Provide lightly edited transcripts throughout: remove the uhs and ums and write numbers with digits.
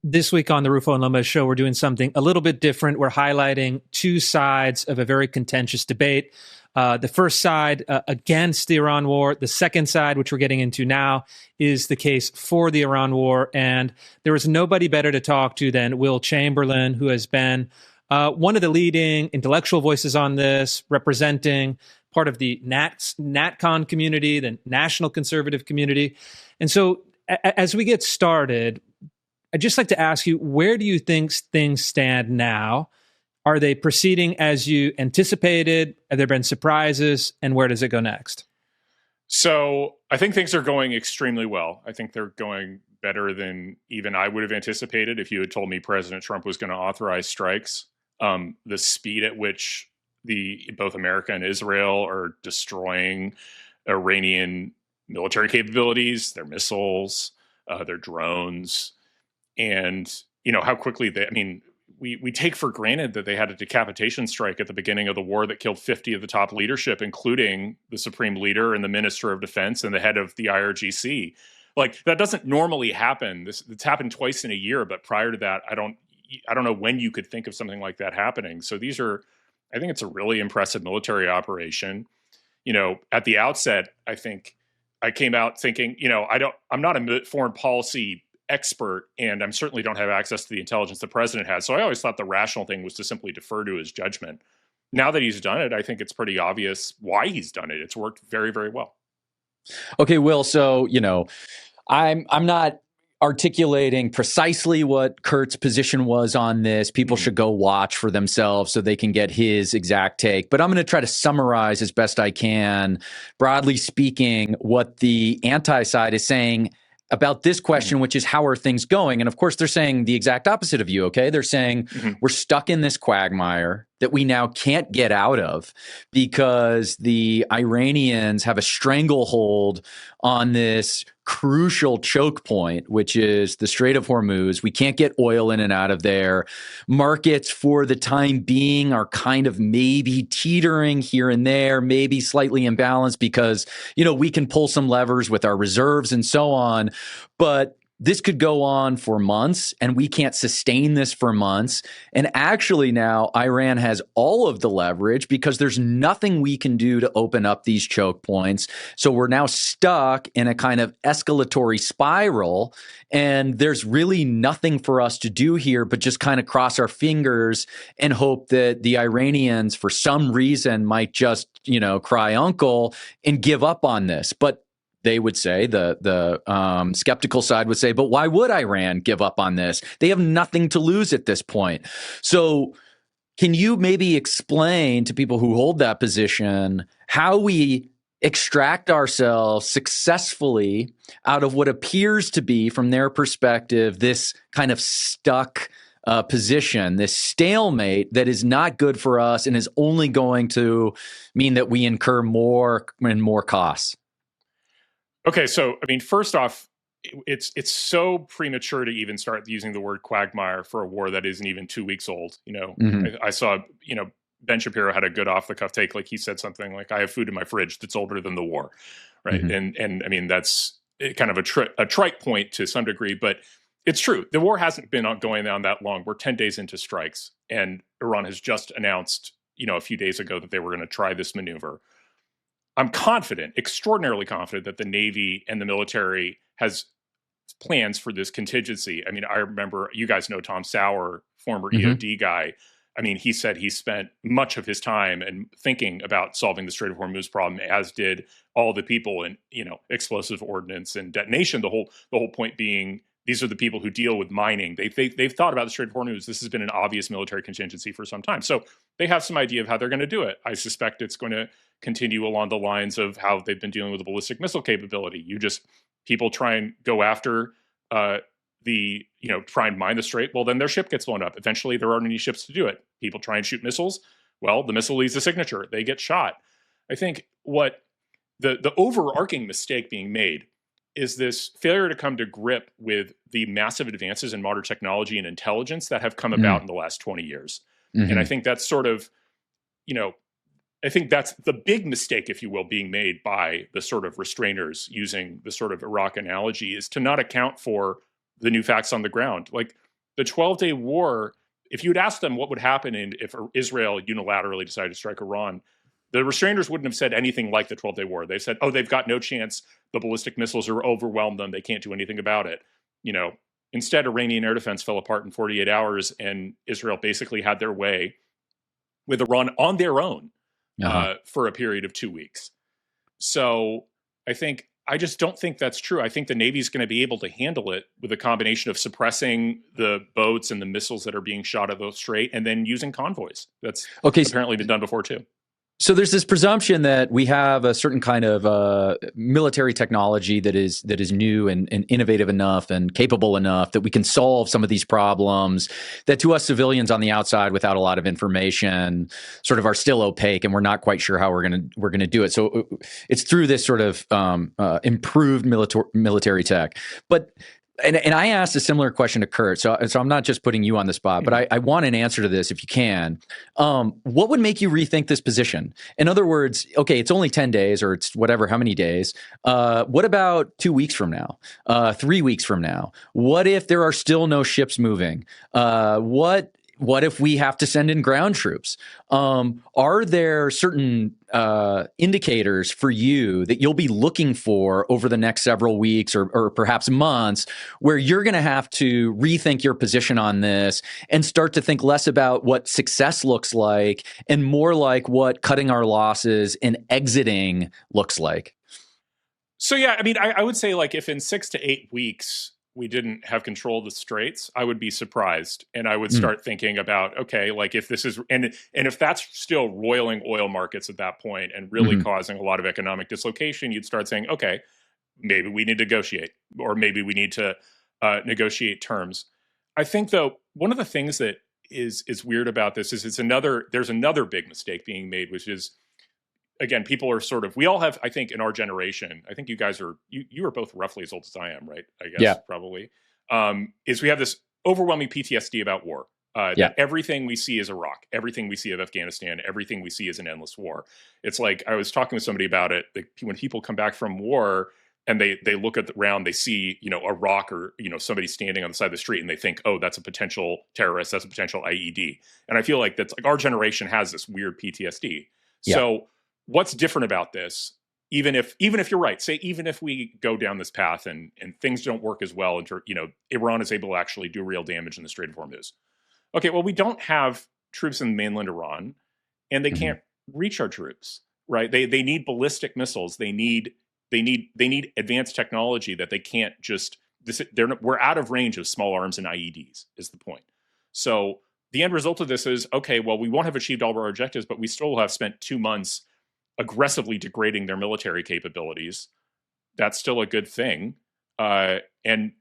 This week on the Rufo and Lomez show, we're doing something a little bit different. We're highlighting two sides of a very contentious debate. The first side against the Iran war. The second side, which we're getting into now, is the case for the Iran war. And there is nobody better to talk to than Will Chamberlain, who has been one of the leading intellectual voices on this, representing part of the NatCon community, the national conservative community. And so as we get started, I'd just like to ask you, where do you think things stand now? Are they proceeding as you anticipated? Have there been surprises? And where does it go next? So I think things are going extremely well. I think they're going better than even I would have anticipated if you had told me President Trump was going to authorize strikes. The speed at which both America and Israel are destroying Iranian military capabilities, their missiles, their drones, and how quickly we take for granted that they had a decapitation strike at the beginning of the war that killed 50 of the top leadership, including the supreme leader and the minister of defense and the head of the IRGC. Like, that doesn't normally happen. It's happened twice in a year, but prior to that, I don't know when you could think of something like that happening. So I think it's a really impressive military operation. At the outset, I think I came out thinking, I'm not a foreign policy expert, and I certainly don't have access to the intelligence the president has. So I always thought the rational thing was to simply defer to his judgment. Now that he's done it, I think it's pretty obvious why he's done it. It's worked very, very well. Okay, Will. So, I'm not articulating precisely what Kurt's position was on this. People should go watch for themselves so they can get his exact take. But I'm going to try to summarize as best I can, broadly speaking, what the anti-side is saying about this question, which is, how are things going? And of course, they're saying the exact opposite of you, okay? They're saying we're stuck in this quagmire that we now can't get out of because the Iranians have a stranglehold on this crucial choke point, which is the Strait of Hormuz. We can't get oil in and out of there. Markets for the time being are kind of maybe teetering here and there, maybe slightly imbalanced because, we can pull some levers with our reserves and so on. But this could go on for months, and we can't sustain this for months. And actually now Iran has all of the leverage because there's nothing we can do to open up these choke points. So we're now stuck in a kind of escalatory spiral, and there's really nothing for us to do here but just kind of cross our fingers and hope that the Iranians, for some reason, might just, cry uncle and give up on this. But they would say, the skeptical side would say, but why would Iran give up on this? They have nothing to lose at this point. So can you maybe explain to people who hold that position how we extract ourselves successfully out of what appears to be, from their perspective, this kind of stuck position, this stalemate that is not good for us and is only going to mean that we incur more and more costs? Okay, so first off, it's so premature to even start using the word quagmire for a war that isn't even 2 weeks old. I saw, Ben Shapiro had a good off the cuff take. Like, he said something like, "I have food in my fridge that's older than the war," right? And that's kind of a trite point to some degree, but it's true. The war hasn't been going on that long. We're 10 days into strikes, and Iran has just announced, a few days ago that they were going to try this maneuver. I'm confident, extraordinarily confident, that the Navy and the military has plans for this contingency. I remember, you guys know Tom Sauer, former EOD guy. He said he spent much of his time and thinking about solving the Strait of Hormuz problem, as did all the people in, explosive ordnance and detonation. The whole point being, these are the people who deal with mining. They've thought about the Strait of Hormuz. This has been an obvious military contingency for some time. So they have some idea of how they're going to do it. I suspect it's going to continue along the lines of how they've been dealing with the ballistic missile capability. People try and go after try and mine the Strait. Well, then their ship gets blown up. Eventually, there aren't any ships to do it. People try and shoot missiles. Well, the missile leaves a signature. They get shot. I think what the overarching mistake being made is this failure to come to grip with the massive advances in modern technology and intelligence that have come about in the last 20 years. And I think that's sort of, I think that's the big mistake, if you will, being made by the sort of restrainers, using the sort of Iraq analogy, is to not account for the new facts on the ground. Like the 12-day war, if you'd asked them what would happen if Israel unilaterally decided to strike Iran, the restrainers wouldn't have said anything like the 12-day war. They said, oh, they've got no chance. The ballistic missiles are overwhelmed them. They can't do anything about it. Instead, Iranian air defense fell apart in 48 hours, and Israel basically had their way with Iran on their own for a period of 2 weeks. So I just don't think that's true. I think the Navy's going to be able to handle it with a combination of suppressing the boats and the missiles that are being shot at the Strait, and then using convoys. That's apparently been done before too. So there's this presumption that we have a certain kind of military technology that is new and innovative enough and capable enough that we can solve some of these problems that to us civilians on the outside without a lot of information sort of are still opaque, and we're not quite sure how we're gonna do it. So it's through this sort of improved military tech, but. And I asked a similar question to Kurt, so I'm not just putting you on the spot, but I want an answer to this if you can. What would make you rethink this position? In other words, okay, it's only 10 days or it's whatever, how many days. What about 2 weeks from now? 3 weeks from now? What if there are still no ships moving? What if we have to send in ground troops? Are there certain indicators for you that you'll be looking for over the next several weeks or perhaps months where you're going to have to rethink your position on this and start to think less about what success looks like and more like what cutting our losses and exiting looks like? So, yeah, I mean, I would say like if in 6 to 8 weeks we didn't have control of the Straits, I would be surprised. And I would start thinking about, okay, like if this is, and if that's still roiling oil markets at that point and really causing a lot of economic dislocation, you'd start saying, okay, maybe we need to negotiate, or maybe we need to negotiate terms. I think though, one of the things that is weird about this is there's another big mistake being made, which is, again, people are sort of, we all have, I think in our generation, I think you guys are, you are both roughly as old as I am, right? I guess, probably, is we have this overwhelming PTSD about war. That everything we see is Iraq, everything we see of Afghanistan, everything we see is an endless war. It's like, I was talking with somebody about it, when people come back from war and they look around, they see, a rock or, somebody standing on the side of the street and they think, oh, that's a potential terrorist, that's a potential IED. And I feel like that's like our generation has this weird PTSD. Yeah. So what's different about this, even if you're right, say, even if we go down this path and things don't work as well, and Iran is able to actually do real damage in the Strait of Hormuz. Okay, well, we don't have troops in mainland Iran, and they can't reach our troops, right? They need ballistic missiles. They need advanced technology that they can't just. We're out of range of small arms and IEDs. Is the point? So the end result of this is, okay, well, we won't have achieved all of our objectives, but we still have spent 2 months aggressively degrading their military capabilities. That's still a good thing. And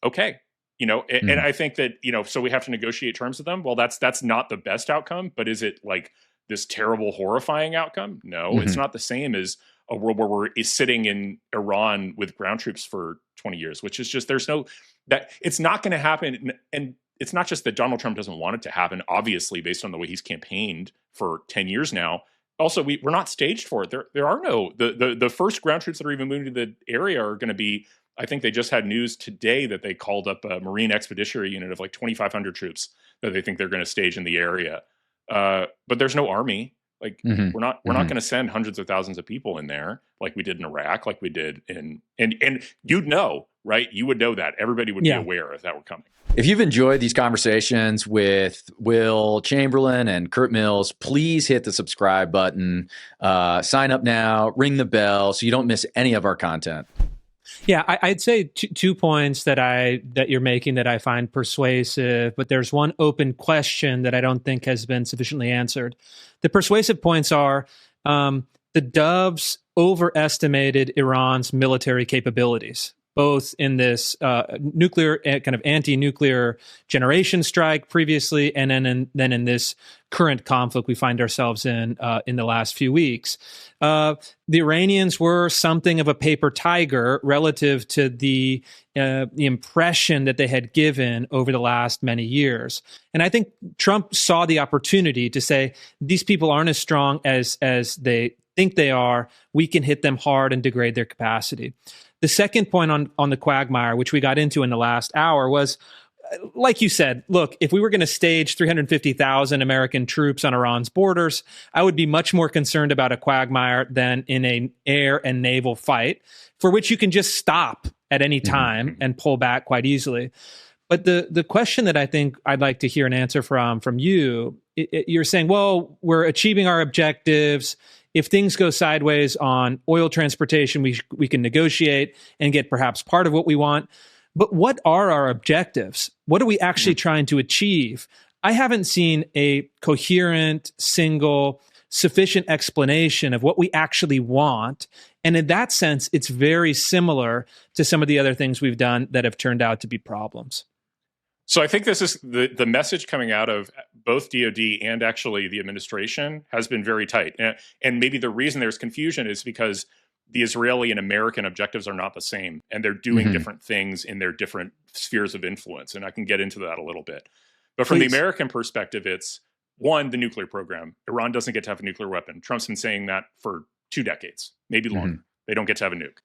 okay, and I think that, so we have to negotiate terms with them. Well, that's not the best outcome, but is it like this terrible, horrifying outcome? No, it's not the same as a world where we're sitting in Iran with ground troops for 20 years, which is just, it's not going to happen. And it's not just that Donald Trump doesn't want it to happen, obviously, based on the way he's campaigned for 10 years now. Also, we're not staged for it. There are no, the first ground troops that are even moving to the area are going to be, I think they just had news today that they called up a Marine Expeditionary Unit of like 2,500 troops that they think they're going to stage in the area. But there's no army. Like we're not going to send hundreds of thousands of people in there like we did in Iraq, like we did and you'd know, right? You would know that. Everybody would be aware if that were coming. If you've enjoyed these conversations with Will Chamberlain and Kurt Mills, please hit the subscribe button, sign up now, ring the bell so you don't miss any of our content. Yeah, I'd say 2 points that you're making that I find persuasive, but there's one open question that I don't think has been sufficiently answered. The persuasive points are the Doves overestimated Iran's military capabilities, both in this nuclear kind of anti-nuclear generation strike previously, and then in this current conflict we find ourselves in the last few weeks. The Iranians were something of a paper tiger relative to the impression that they had given over the last many years. And I think Trump saw the opportunity to say, these people aren't as strong as they think they are. We can hit them hard and degrade their capacity. The second point on the Quagmire, which we got into in the last hour, was, like you said, look, if we were going to stage 350,000 American troops on Iran's borders, I would be much more concerned about a Quagmire than in an air and naval fight, for which you can just stop at any time and pull back quite easily. But the question that I think I'd like to hear an answer from you, you're saying, well, we're achieving our objectives. If things go sideways on oil transportation, we can negotiate and get perhaps part of what we want. But what are our objectives? What are we actually trying to achieve? I haven't seen a coherent, single, sufficient explanation of what we actually want. And in that sense, it's very similar to some of the other things we've done that have turned out to be problems. So I think this is the message coming out of both DOD and actually the administration has been very tight. And maybe the reason there's confusion is because the Israeli and American objectives are not the same, and they're doing different things in their different spheres of influence. And I can get into that a little bit. But from the American perspective, it's one, the nuclear program. Iran doesn't get to have a nuclear weapon. Trump's been saying that for 2 decades, maybe longer. They don't get to have a nuke.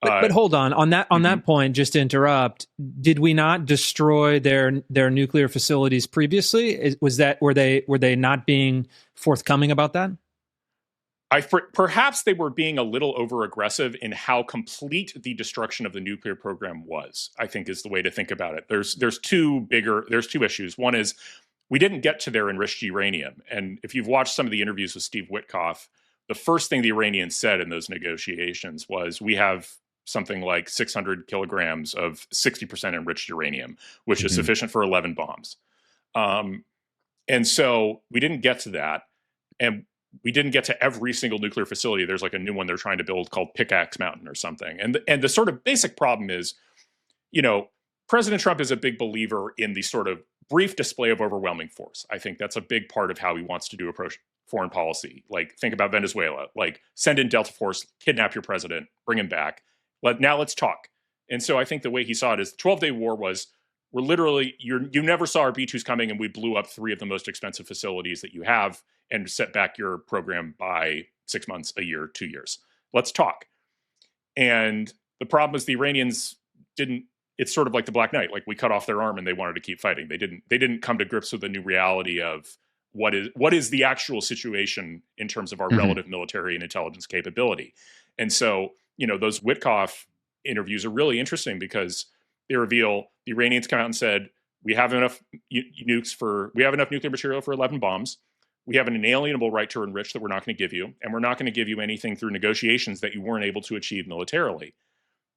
But hold on that point, just to interrupt, did we not destroy their nuclear facilities previously? Were they not being forthcoming about that? Perhaps they were being a little over aggressive in how complete the destruction of the nuclear program was, I think is the way to think about it. There's two issues. One is we didn't get to their enriched uranium. And if you've watched some of the interviews with Steve Witkoff, the first thing the Iranians said in those negotiations was, we have something like 600 kilograms of 60% enriched uranium, which is sufficient for 11 bombs. And so we didn't get to that. And we didn't get to every single nuclear facility. There's like a new one they're trying to build called Pickaxe Mountain or something. And the sort of basic problem is, President Trump is a big believer in the sort of brief display of overwhelming force. I think that's a big part of how he wants to approach foreign policy. Like, think about Venezuela, like send in Delta Force, kidnap your president, bring him back. Now let's talk. And so I think the way he saw it is the 12-day war was, we're literally, you never saw our B-2s coming, and we blew up 3 of the most expensive facilities that you have and set back your program by 6 months, a year, 2 years. Let's talk. And the problem is the Iranians didn't, it's sort of like the Black Knight, like we cut off their arm and they wanted to keep fighting. They didn't come to grips with the new reality of what is the actual situation in terms of our relative military and intelligence capability. And so, those Witkoff interviews are really interesting because they reveal the Iranians come out and said, we have enough nuclear material for 11 bombs. We have an inalienable right to enrich that we're not going to give you. And we're not going to give you anything through negotiations that you weren't able to achieve militarily.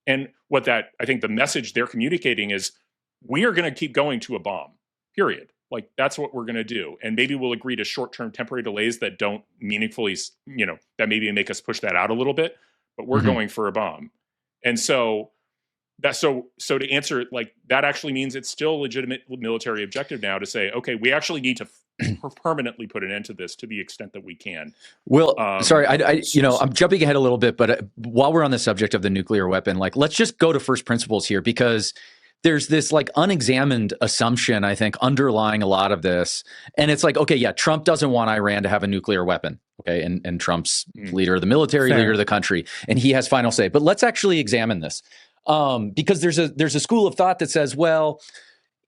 And I think the message they're communicating is, we are going to keep going to a bomb, period. Like, that's what we're going to do. And maybe we'll agree to short-term temporary delays that don't meaningfully, that maybe make us push that out a little bit, but we're going for a bomb. And so to answer it, like, that actually means it's still a legitimate military objective now to say, okay, we actually need to permanently put an end to this to the extent that we can. Well, sorry, I'm jumping ahead a little bit, but while we're on the subject of the nuclear weapon, like, let's just go to first principles here, because there's this like unexamined assumption, I think, underlying a lot of this. And it's like, okay, yeah, Trump doesn't want Iran to have a nuclear weapon. Okay. And Trump's leader of the military, leader of the country, and he has final say. But let's actually examine this. Because there's a school of thought that says, well,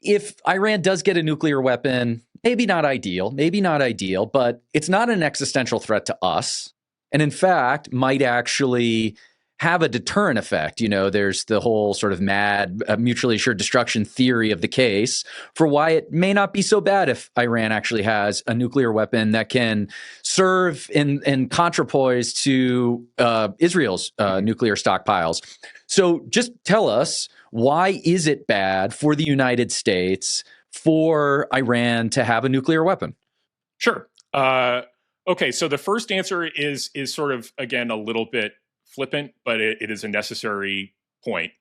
if Iran does get a nuclear weapon, maybe not ideal, but it's not an existential threat to us. And in fact, might actually have a deterrent effect. There's the whole sort of mad, mutually assured destruction theory of the case for why it may not be so bad if Iran actually has a nuclear weapon that can serve in counterpoise to Israel's nuclear stockpiles. So just tell us, why is it bad for the United States for Iran to have a nuclear weapon? Sure. Okay, so the first answer is sort of, again, a little bit flippant, but it is a necessary point.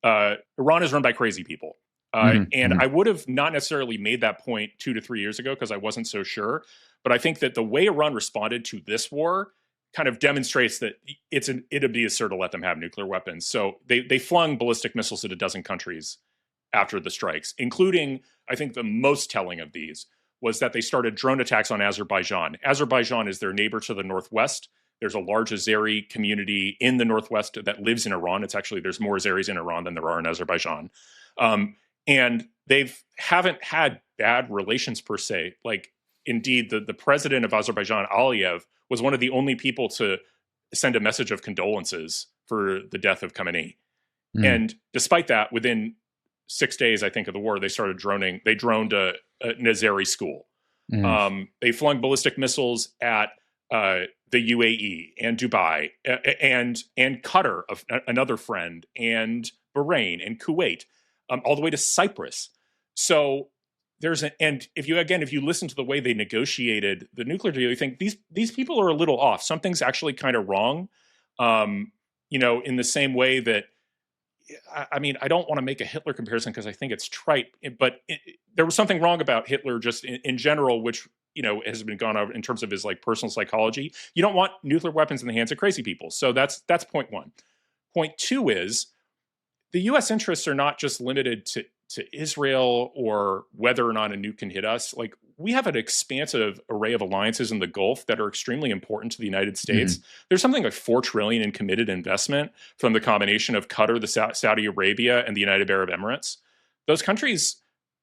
Iran is run by crazy people. I would have not necessarily made that point 2 to 3 years ago because I wasn't so sure. But I think that the way Iran responded to this war kind of demonstrates that it'd be absurd to let them have nuclear weapons. So they flung ballistic missiles at a dozen countries after the strikes, including, I think the most telling of these was that they started drone attacks on Azerbaijan. Azerbaijan is their neighbor to the northwest. There's a large Azeri community in the northwest that lives in Iran. There's more Azeris in Iran than there are in Azerbaijan. And haven't had bad relations per se. Like, indeed, the president of Azerbaijan, Aliyev, was one of the only people to send a message of condolences for the death of Khamenei. And despite that, within 6 days, I think, of the war, they started droning. They droned an Azeri school. They flung ballistic missiles at the UAE and Dubai and Qatar, another friend, and Bahrain and Kuwait, all the way to Cyprus. So if you listen to the way they negotiated the nuclear deal, you think these people are a little off. Something's actually kind of wrong. In the same way that, I mean, I don't want to make a Hitler comparison because I think it's trite, but there was something wrong about Hitler just in general, which, has been gone over in terms of his like personal psychology. You don't want nuclear weapons in the hands of crazy people. So that's point one. Point two is the U.S. interests are not just limited to Israel or whether or not a nuke can hit us. Like, we have an expansive array of alliances in the Gulf that are extremely important to the United States. There's something like $4 trillion in committed investment from the combination of Qatar, Saudi Arabia, and the United Arab Emirates. Those countries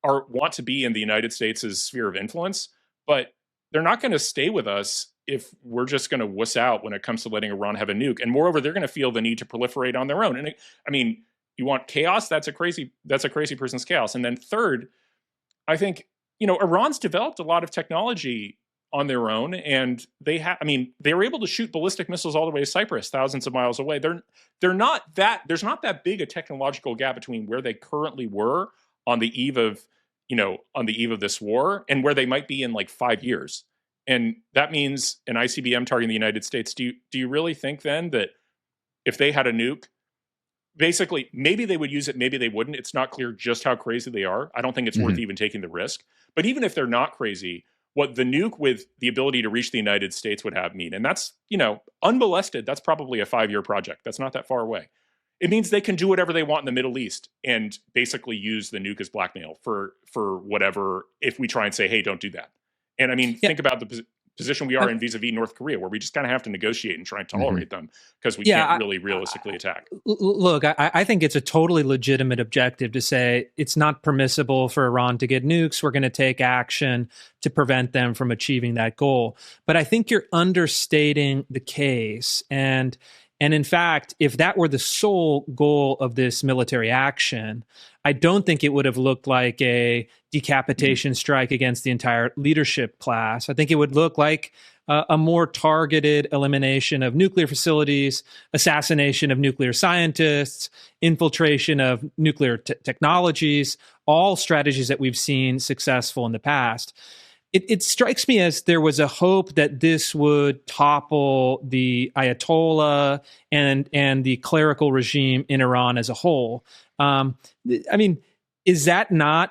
want to be in the United States' sphere of influence, but they're not going to stay with us if we're just going to wuss out when it comes to letting Iran have a nuke. And moreover, they're going to feel the need to proliferate on their own. And you want chaos? That's a crazy person's chaos. And then third, I think, Iran's developed a lot of technology on their own, and they were able to shoot ballistic missiles all the way to Cyprus, thousands of miles away. There's not that big a technological gap between where they currently were on the eve of this war and where they might be in like 5 years. And that means an ICBM targeting the United States. Do you really think then that if they had a nuke, basically, maybe they would use it, maybe they wouldn't. It's not clear just how crazy they are. I don't think it's worth even taking the risk. But even if they're not crazy, what the nuke with the ability to reach the United States would mean, and that's, unmolested, that's probably a 5-year project. That's not that far away. It means they can do whatever they want in the Middle East and basically use the nuke as blackmail for whatever, if we try and say, hey, don't do that. And think about the position we are in vis-a-vis North Korea, where we just kind of have to negotiate and try and tolerate them because we can't really realistically attack. Look, I think it's a totally legitimate objective to say it's not permissible for Iran to get nukes. We're going to take action to prevent them from achieving that goal. But I think you're understating the case. And in fact, if that were the sole goal of this military action, I don't think it would have looked like a decapitation strike against the entire leadership class. I think it would look like a more targeted elimination of nuclear facilities, assassination of nuclear scientists, infiltration of nuclear technologies, all strategies that we've seen successful in the past. It strikes me as there was a hope that this would topple the Ayatollah and the clerical regime in Iran as a whole. Was that not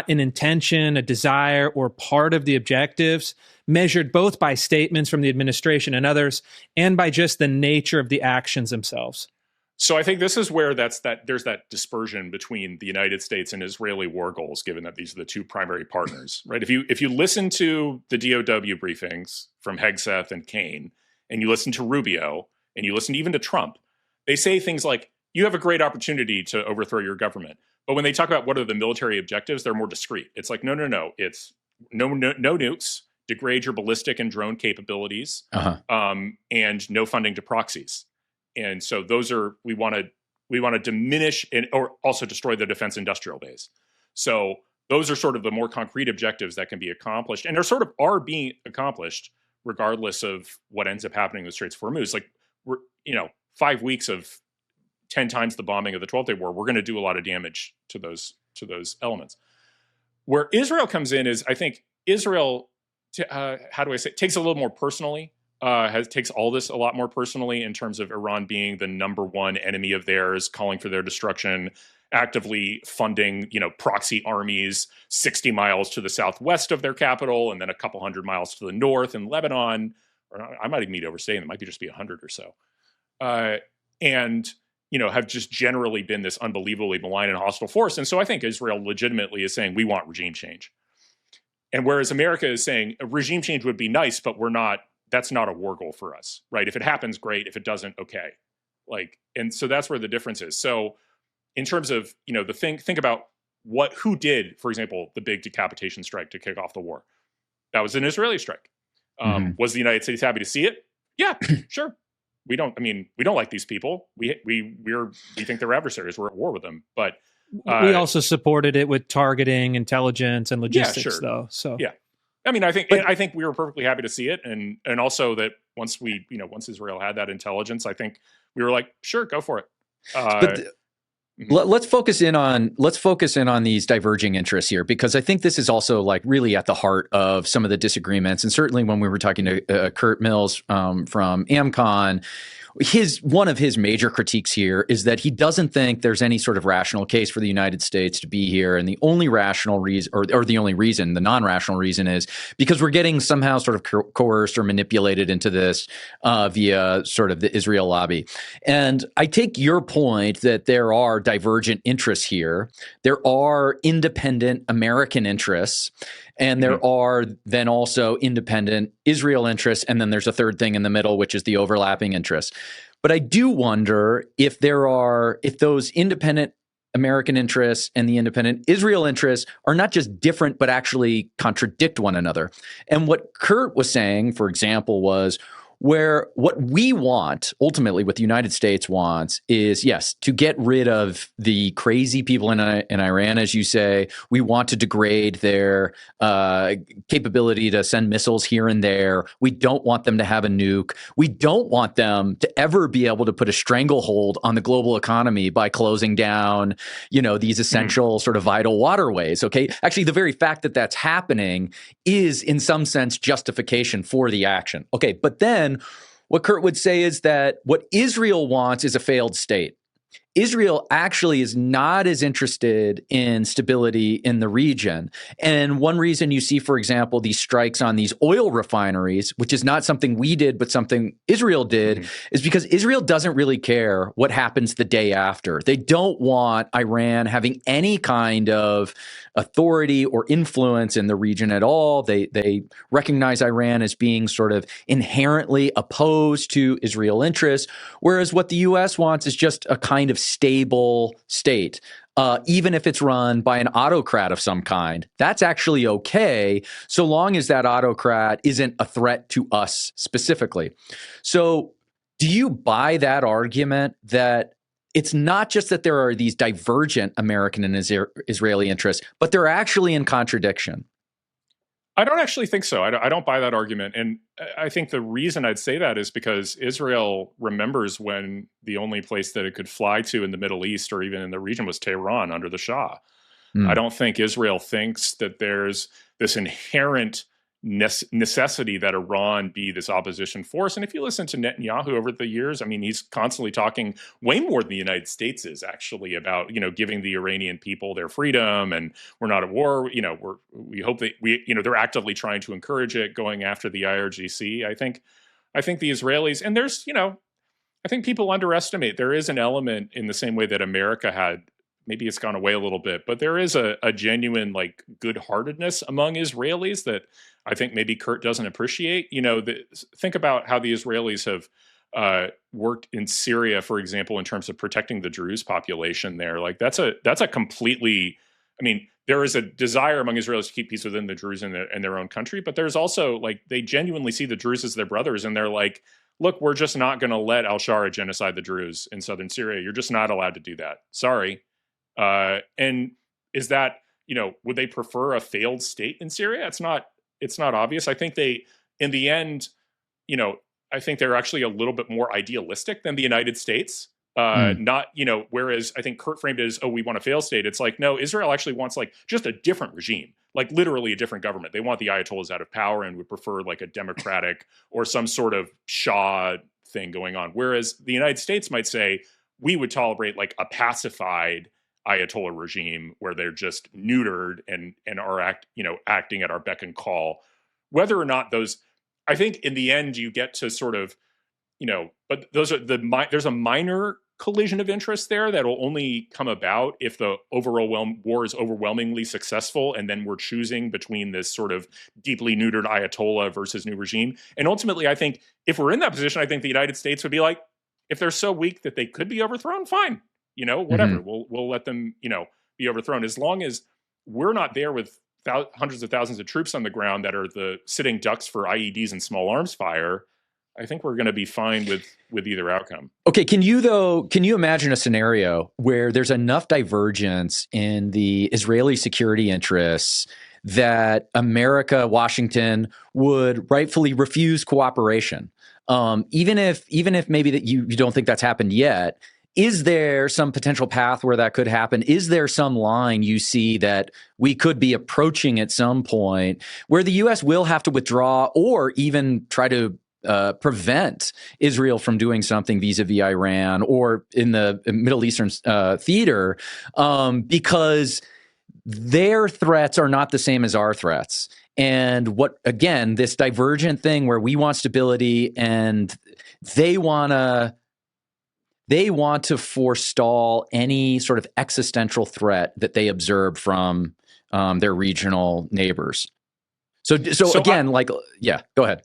an intention, a desire, or part of the objectives, measured both by statements from the administration and others, and by just the nature of the actions themselves? So I think this is where there's that dispersion between the United States and Israeli war goals, given that these are the two primary partners, right? If you listen to the DOW briefings from Hegseth and Kane, and you listen to Rubio, and you listen even to Trump, they say things like, you have a great opportunity to overthrow your government. But when they talk about what are the military objectives, they're more discreet. It's like, no. It's no nukes, degrade your ballistic and drone capabilities, and no funding to proxies. And so those are, we want to diminish or also destroy the defense industrial base. So those are sort of the more concrete objectives that can be accomplished, and are being accomplished regardless of what ends up happening with Straits of Hormuz. Like, we're 5 weeks of 10 times the bombing of the 12-day war, we're going to do a lot of damage to those elements. Where Israel comes in is, I think Israel, takes a little more personally. Takes all this a lot more personally in terms of Iran being the number one enemy of theirs, calling for their destruction, actively funding, proxy armies 60 miles to the southwest of their capital, and then a couple hundred miles to the north in Lebanon. Or I might even be overstating; it might be just be 100 or so. And have just generally been this unbelievably malign and hostile force. And so I think Israel legitimately is saying, we want regime change. And whereas America is saying a regime change would be nice, but we're not that's not a war goal for us, right? If it happens, great. If it doesn't, okay. Like, and so that's where the difference is. So in terms of, think about who did, for example, the big decapitation strike to kick off the war. That was an Israeli strike. Was the United States happy to see it? Yeah, sure. We don't like these people. We think they're adversaries. We're at war with them. But we also supported it with targeting, intelligence, and logistics, sure. though. So yeah, I think we were perfectly happy to see it, and also that once Israel had that intelligence, I think we were like, sure, go for it. Let's focus in on these diverging interests here, because I think this is also like really at the heart of some of the disagreements. And certainly when we were talking to Kurt Mills from AmCon, one of his major critiques here is that he doesn't think there's any sort of rational case for the United States to be here, and the only rational reason, or the only reason, the non-rational reason, is because we're getting somehow sort of coerced or manipulated into this via sort of the Israel lobby. And I take your point that there are divergent interests here. There are independent American interests, and there are then also independent Israel interests, and then there's a third thing in the middle, which is the overlapping interests. But I do wonder if those independent American interests and the independent Israel interests are not just different, but actually contradict one another. And what Kurt was saying, for example, was where what we want, ultimately what the United States wants, is, yes, to get rid of the crazy people in Iran, as you say. We want to degrade their capability to send missiles here and there. We don't want them to have a nuke. We don't want them to ever be able to put a stranglehold on the global economy by closing down, these essential sort of vital waterways. Okay, actually, the very fact that that's happening is in some sense justification for the action. Okay, but then what Kurt would say is that what Israel wants is a failed state. Israel actually is not as interested in stability in the region. And one reason you see, for example, these strikes on these oil refineries, which is not something we did, but something Israel did, is because Israel doesn't really care what happens the day after. They don't want Iran having any kind of authority or influence in the region at all. They recognize Iran as being sort of inherently opposed to Israel interests, whereas what the U.S. wants is just a kind of stable state. Even if it's run by an autocrat of some kind, that's actually okay, so long as that autocrat isn't a threat to us specifically. So do you buy that argument that it's not just that there are these divergent American and Israeli interests, but they're actually in contradiction? I don't actually think so. I don't buy that argument. And I think the reason I'd say that is because Israel remembers when the only place that it could fly to in the Middle East or even in the region was Tehran under the Shah. I don't think Israel thinks that there's this inherent necessity that Iran be this opposition force. And if you listen to Netanyahu over the years, he's constantly talking way more than the United States is actually about, giving the Iranian people their freedom, and we're not at war. We hope that they're actively trying to encourage it, going after the IRGC. I think the Israelis, and there's, I think people underestimate, there is an element in the same way that America had, maybe it's gone away a little bit, but there is a genuine like good-heartedness among Israelis that I think maybe Kurt doesn't appreciate. Think about how the Israelis have worked in Syria, for example, in terms of protecting the Druze population there. Like that's a completely, there is a desire among Israelis to keep peace within the Druze in their own country, but there's also like, they genuinely see the Druze as their brothers, and they're like, look, we're just not going to let al-Shara genocide the Druze in southern Syria. You're just not allowed to do that. Sorry. And is that, would they prefer a failed state in Syria? It's not obvious. I think they, in the end, I think they're actually a little bit more idealistic than the United States. Not, whereas I think Kurt framed it as, oh, we want a failed state. It's like, no, Israel actually wants like just a different regime, like literally a different government. They want the Ayatollahs out of power and would prefer like a democratic or some sort of Shah thing going on. Whereas the United States might say, we would tolerate like a pacified Ayatollah regime where they're just neutered and are acting at our beck and call. Whether or not those, I think in the end you get to sort of, but those are there's a minor collision of interest there that will only come about if the war is overwhelmingly successful, and then we're choosing between this sort of deeply neutered Ayatollah versus new regime. And ultimately, I think if we're in that position, I think the United States would be like, if they're so weak that they could be overthrown, fine, whatever. We'll let them, be overthrown, as long as we're not there with hundreds of thousands of troops on the ground that are the sitting ducks for IEDs and small arms fire. I think we're going to be fine with either outcome. Okay, can you imagine a scenario where there's enough divergence in the Israeli security interests that America, Washington, would rightfully refuse cooperation? Even if maybe that you don't think that's happened yet, is there some potential path where that could happen? Is there some line you see that we could be approaching at some point where the U.S. will have to withdraw or even try to prevent Israel from doing something vis-a-vis Iran or in the Middle Eastern theater, because their threats are not the same as our threats? And this divergent thing where we want stability and they want to forestall any sort of existential threat that they observe from their regional neighbors. So again, go ahead.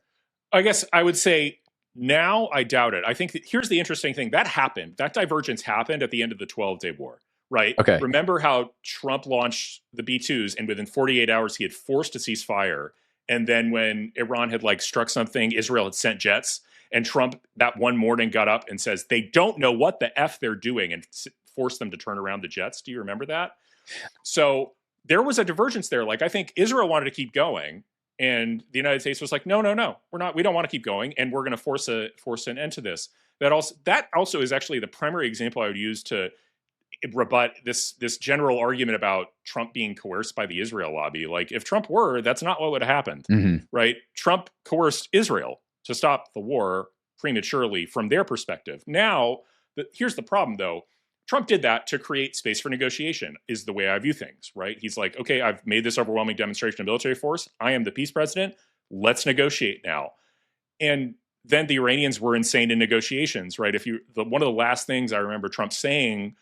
I guess I would say now I doubt it. I think here's the interesting thing. That happened. That divergence happened at the end of the 12-day war, right? Okay. Remember how Trump launched the B-2s and within 48 hours he had forced a ceasefire. And then when Iran had struck something, Israel had sent jets. And Trump that one morning got up and says, they don't know what the F they're doing, and forced them to turn around the jets. Do you remember that? So there was a divergence there. I think Israel wanted to keep going. And the United States was like, no, we don't want to keep going, and we're going to force an end to this. That also is actually the primary example I would use to rebut this general argument about Trump being coerced by the Israel lobby. If Trump were, that's not what would have happened, right? Trump coerced Israel to stop the war prematurely from their perspective. Now, here's the problem, though. Trump did that to create space for negotiation, is the way I view things, right? He's like, okay, I've made this overwhelming demonstration of military force. I am the peace president. Let's negotiate now. And then the Iranians were insane in negotiations, right? One of the last things I remember Trump saying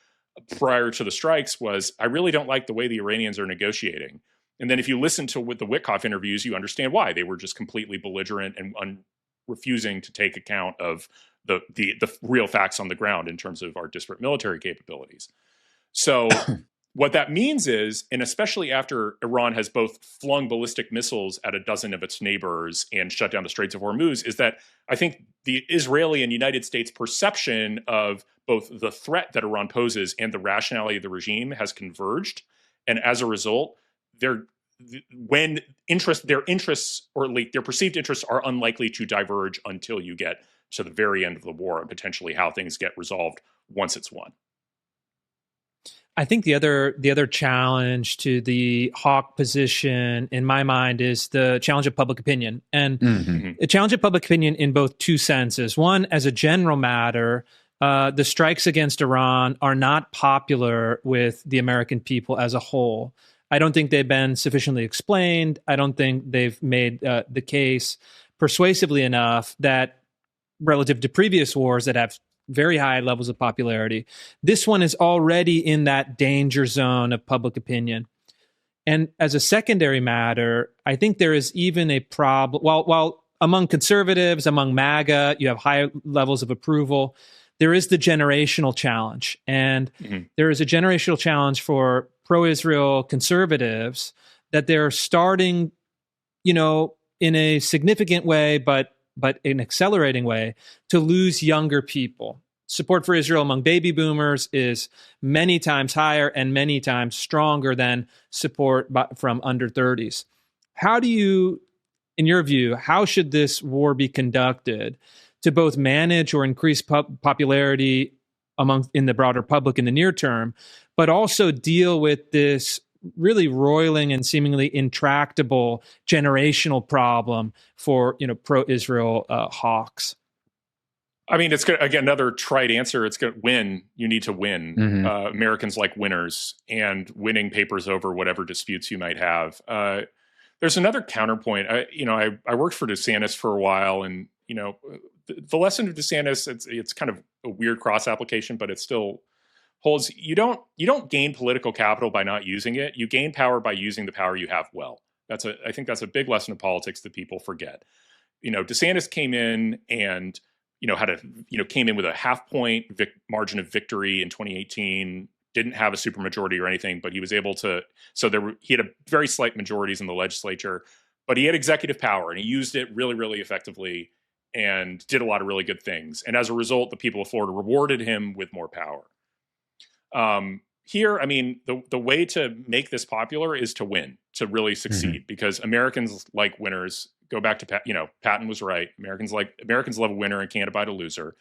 prior to the strikes was, I really don't like the way the Iranians are negotiating. And then if you listen to the Witkoff interviews, you understand why. They were just completely belligerent and refusing to take account of the real facts on the ground in terms of our disparate military capabilities. So what that means is, and especially after Iran has both flung ballistic missiles at a dozen of its neighbors and shut down the Straits of Hormuz, is that I think the Israeli and United States perception of both the threat that Iran poses and the rationality of the regime has converged. And as a result, their interests, or at least their perceived interests, are unlikely to diverge until you get to the very end of the war, and potentially how things get resolved once it's won. I think the other challenge to the hawk position, in my mind, is the challenge of public opinion, and the challenge of public opinion in both two senses. One, as a general matter, the strikes against Iran are not popular with the American people as a whole. I don't think they've been sufficiently explained. I don't think they've made the case persuasively enough that, relative to previous wars that have very high levels of popularity, this one is already in that danger zone of public opinion. And as a secondary matter, I think there is even a problem. While among conservatives, among MAGA, you have high levels of approval, there is the generational challenge. And there is a generational challenge for pro-Israel conservatives that they're starting, in a significant way, but in an accelerating way, to lose younger people. Support for Israel among baby boomers is many times higher and many times stronger than support from under 30s. How do you, in your view, how should this war be conducted to both manage or increase popularity in the broader public in the near term, but also deal with this really roiling and seemingly intractable generational problem for pro-Israel hawks? I mean, it's gonna, again, another trite answer. It's going to win. You need to win. Americans like winners, and winning papers over whatever disputes you might have. There's another counterpoint. I worked for DeSantis for a while, and the lesson of DeSantis, it's kind of a weird cross application, but it still holds. You don't gain political capital by not using it. You gain power by using the power you have well. I think that's a big lesson of politics that people forget. DeSantis came in and came in with a half-point margin of victory in 2018. Didn't have a supermajority or anything, but he was able to. He had a very slight majorities in the legislature, but he had executive power and he used it really, really effectively and did a lot of really good things. And as a result, the people of Florida rewarded him with more power. Here, I mean, the way to make this popular is to win, to really succeed, because Americans like winners. Go back to Patton was right. Americans love a winner and can't abide a loser.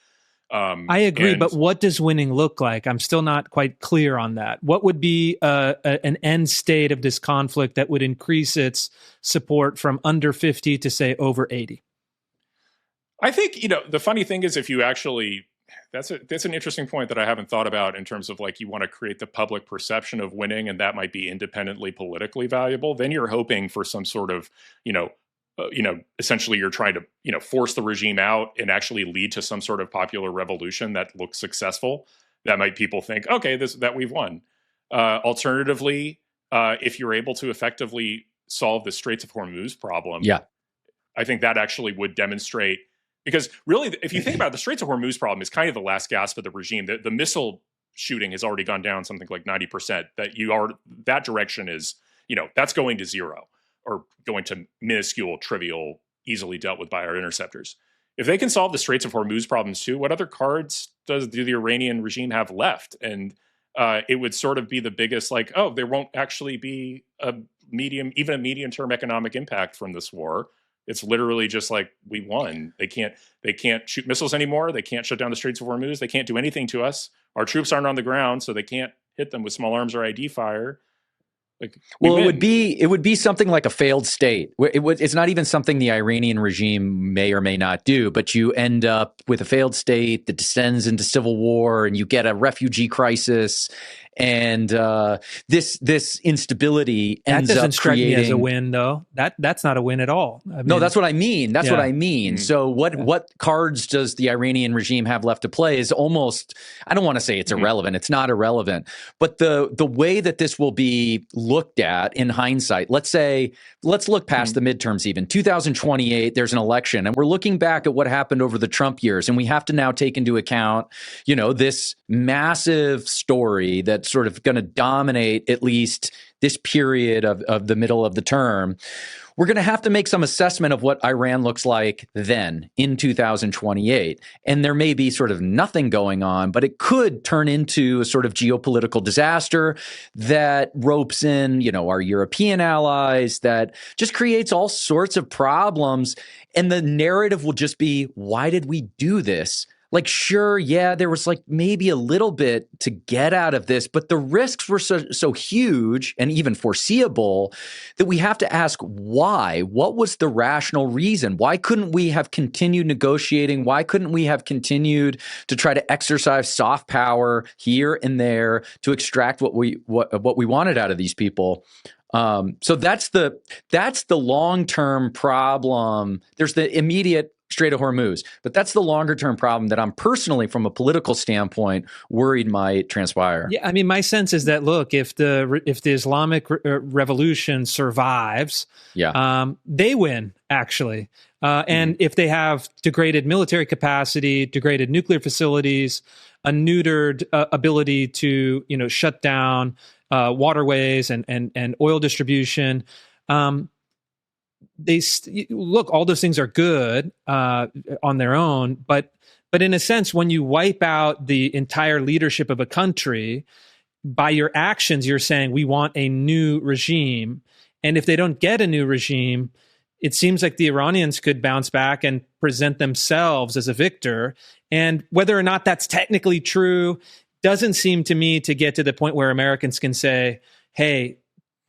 I agree, but what does winning look like? I'm still not quite clear on that. What would be an end state of this conflict that would increase its support from under 50 to say over 80? I think the funny thing is, if you actually. That's an interesting point that I haven't thought about in terms of you want to create the public perception of winning, and that might be independently politically valuable. Then you're hoping for some sort of, essentially you're trying to, force the regime out and actually lead to some sort of popular revolution that looks successful. That might people think, okay, that we've won. Alternatively, if you're able to effectively solve the Straits of Hormuz problem, I think that actually would demonstrate. Because really, if you think about it, the Straits of Hormuz problem is kind of the last gasp of the regime. The missile shooting has already gone down something like 90%. That direction is, that's going to zero or going to minuscule, trivial, easily dealt with by our interceptors. If they can solve the Straits of Hormuz problems too, what other cards do the Iranian regime have left? And it would sort of be the biggest, there won't actually be even a medium-term economic impact from this war. It's literally just we won. They can't shoot missiles anymore. They can't shut down the Straits of Hormuz. They can't do anything to us. Our troops aren't on the ground, so they can't hit them with small arms or ID fire. It would be something like a failed state. It's not even something the Iranian regime may or may not do, but you end up with a failed state that descends into civil war, and you get a refugee crisis, and this instability ends up creating. That doesn't strike me as a win, though. That's not a win at all. No, that's what I mean. What I mean. So what cards does the Iranian regime have left to play is almost, I don't want to say it's irrelevant. It's not irrelevant. But the way that this will be looked at in hindsight, let's look past the midterms even. 2028, there's an election, and we're looking back at what happened over the Trump years, and we have to now take into account, this massive story that's sort of going to dominate at least this period of the middle of the term. We're going to have to make some assessment of what Iran looks like then in 2028. And there may be sort of nothing going on, but it could turn into a sort of geopolitical disaster that ropes in, our European allies, that just creates all sorts of problems. And the narrative will just be, why did we do this? Sure, there was maybe a little bit to get out of this, but the risks were so huge and even foreseeable that we have to ask why. What was the rational reason? Why couldn't we have continued negotiating? Why couldn't we have continued to try to exercise soft power here and there to extract what we wanted out of these people? So that's the long-term problem. There's the immediate Strait of Hormuz, but that's the longer-term problem that I'm personally, from a political standpoint, worried might transpire. Yeah, I mean, my sense is that, look, if the Islamic revolution survives, they win, actually. And if they have degraded military capacity, degraded nuclear facilities, a neutered ability to, shut down waterways and oil distribution, look, all those things are good on their own, but in a sense, when you wipe out the entire leadership of a country, by your actions, you're saying we want a new regime. And if they don't get a new regime, it seems like the Iranians could bounce back and present themselves as a victor. And whether or not that's technically true doesn't seem to me to get to the point where Americans can say, hey,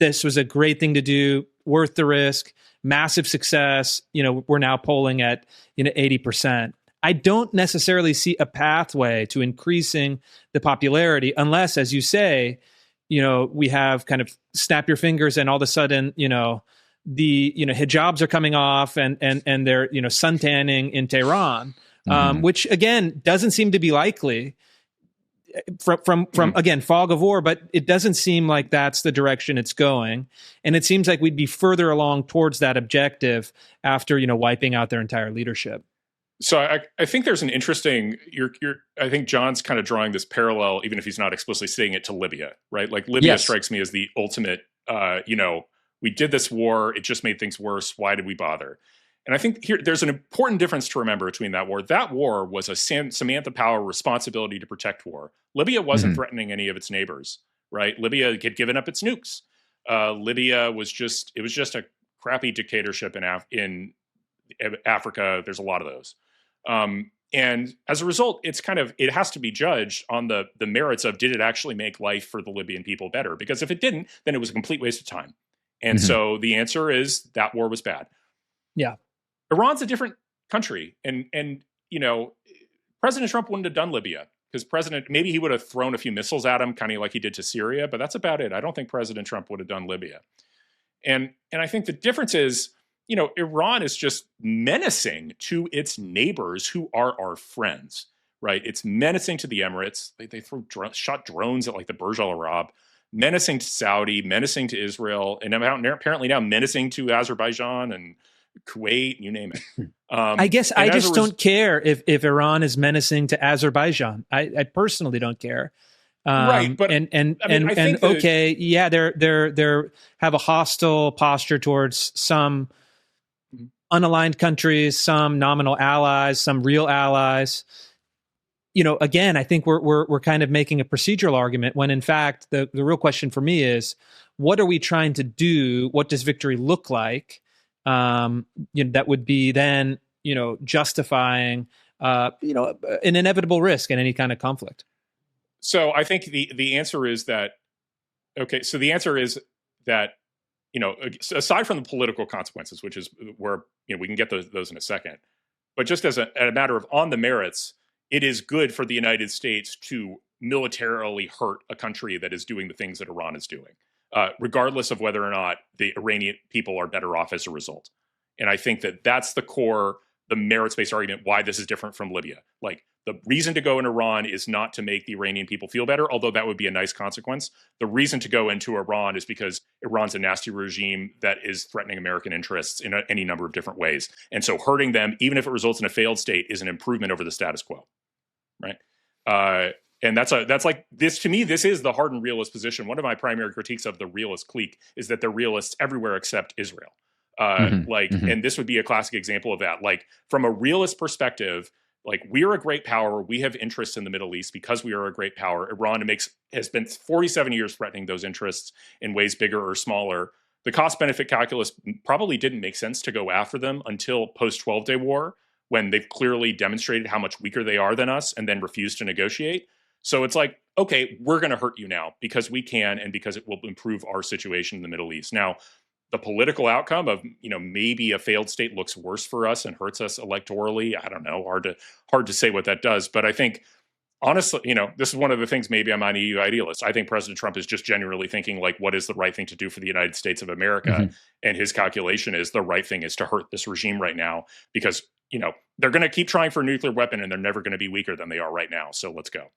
this was a great thing to do, worth the risk. Massive success. We're now polling at 80%. I don't necessarily see a pathway to increasing the popularity unless, as you say, we have kind of snap your fingers and all of a sudden, the hijabs are coming off and they're suntanning in Tehran. which again doesn't seem to be likely from again, fog of war, but it doesn't seem like that's the direction it's going. And it seems like we'd be further along towards that objective after, wiping out their entire leadership. So I think there's an interesting, I think John's kind of drawing this parallel, even if he's not explicitly saying it, to Libya, right? Like Libya strikes me as the ultimate, we did this war, it just made things worse. Why did we bother? And I think there's an important difference to remember between that war. That war was a Samantha Power responsibility to protect war. Libya wasn't threatening any of its neighbors, right? Libya had given up its nukes. Libya was just a crappy dictatorship in Africa. There's a lot of those. And as a result, it has to be judged on the merits of, did it actually make life for the Libyan people better? Because if it didn't, then it was a complete waste of time. And so the answer is that war was bad. Yeah. Iran's a different country. And President Trump wouldn't have done Libya because maybe he would have thrown a few missiles at him, kind of like he did to Syria, but that's about it. I don't think President Trump would have done Libya. And I think the difference is, Iran is just menacing to its neighbors who are our friends, right? It's menacing to the Emirates. They shot drones at like the Burj Al Arab, menacing to Saudi, menacing to Israel, and apparently now menacing to Azerbaijan and Kuwait, you name it. I guess I just don't care if Iran is menacing to Azerbaijan. I personally don't care. Right, but they're have a hostile posture towards some unaligned countries, some nominal allies, some real allies. Again, I think we're kind of making a procedural argument when in fact the real question for me is, what are we trying to do? What does victory look like? That would be then, justifying, an inevitable risk in any kind of conflict. So I think the answer is that, so the answer is that, aside from the political consequences, which is where, we can get those in a second, but just as a matter of on the merits, it is good for the United States to militarily hurt a country that is doing the things that Iran is doing. Regardless of whether or not the Iranian people are better off as a result. And I think that's the merits-based argument why this is different from Libya. Like, the reason to go in Iran is not to make the Iranian people feel better, although that would be a nice consequence. The reason to go into Iran is because Iran's a nasty regime that is threatening American interests in any number of different ways. And so hurting them, even if it results in a failed state, is an improvement over the status quo, right? And that's like this, to me, this is the hardened realist position. One of my primary critiques of the realist clique is that they're realists everywhere except Israel. And this would be a classic example of that. Like, from a realist perspective, like, we're a great power. We have interests in the Middle East because we are a great power. Iran has been 47 years threatening those interests in ways bigger or smaller. The cost-benefit calculus probably didn't make sense to go after them until post-12-day war, when they've clearly demonstrated how much weaker they are than us and then refused to negotiate. So it's like, okay, we're going to hurt you now because we can and because it will improve our situation in the Middle East. Now, the political outcome of, maybe a failed state looks worse for us and hurts us electorally. I don't know, hard to say what that does. But I think, honestly, this is one of the things, maybe I'm an EU idealist. I think President Trump is just genuinely thinking, like, what is the right thing to do for the United States of America? And his calculation is the right thing is to hurt this regime right now because, they're going to keep trying for a nuclear weapon and they're never going to be weaker than they are right now. So let's go.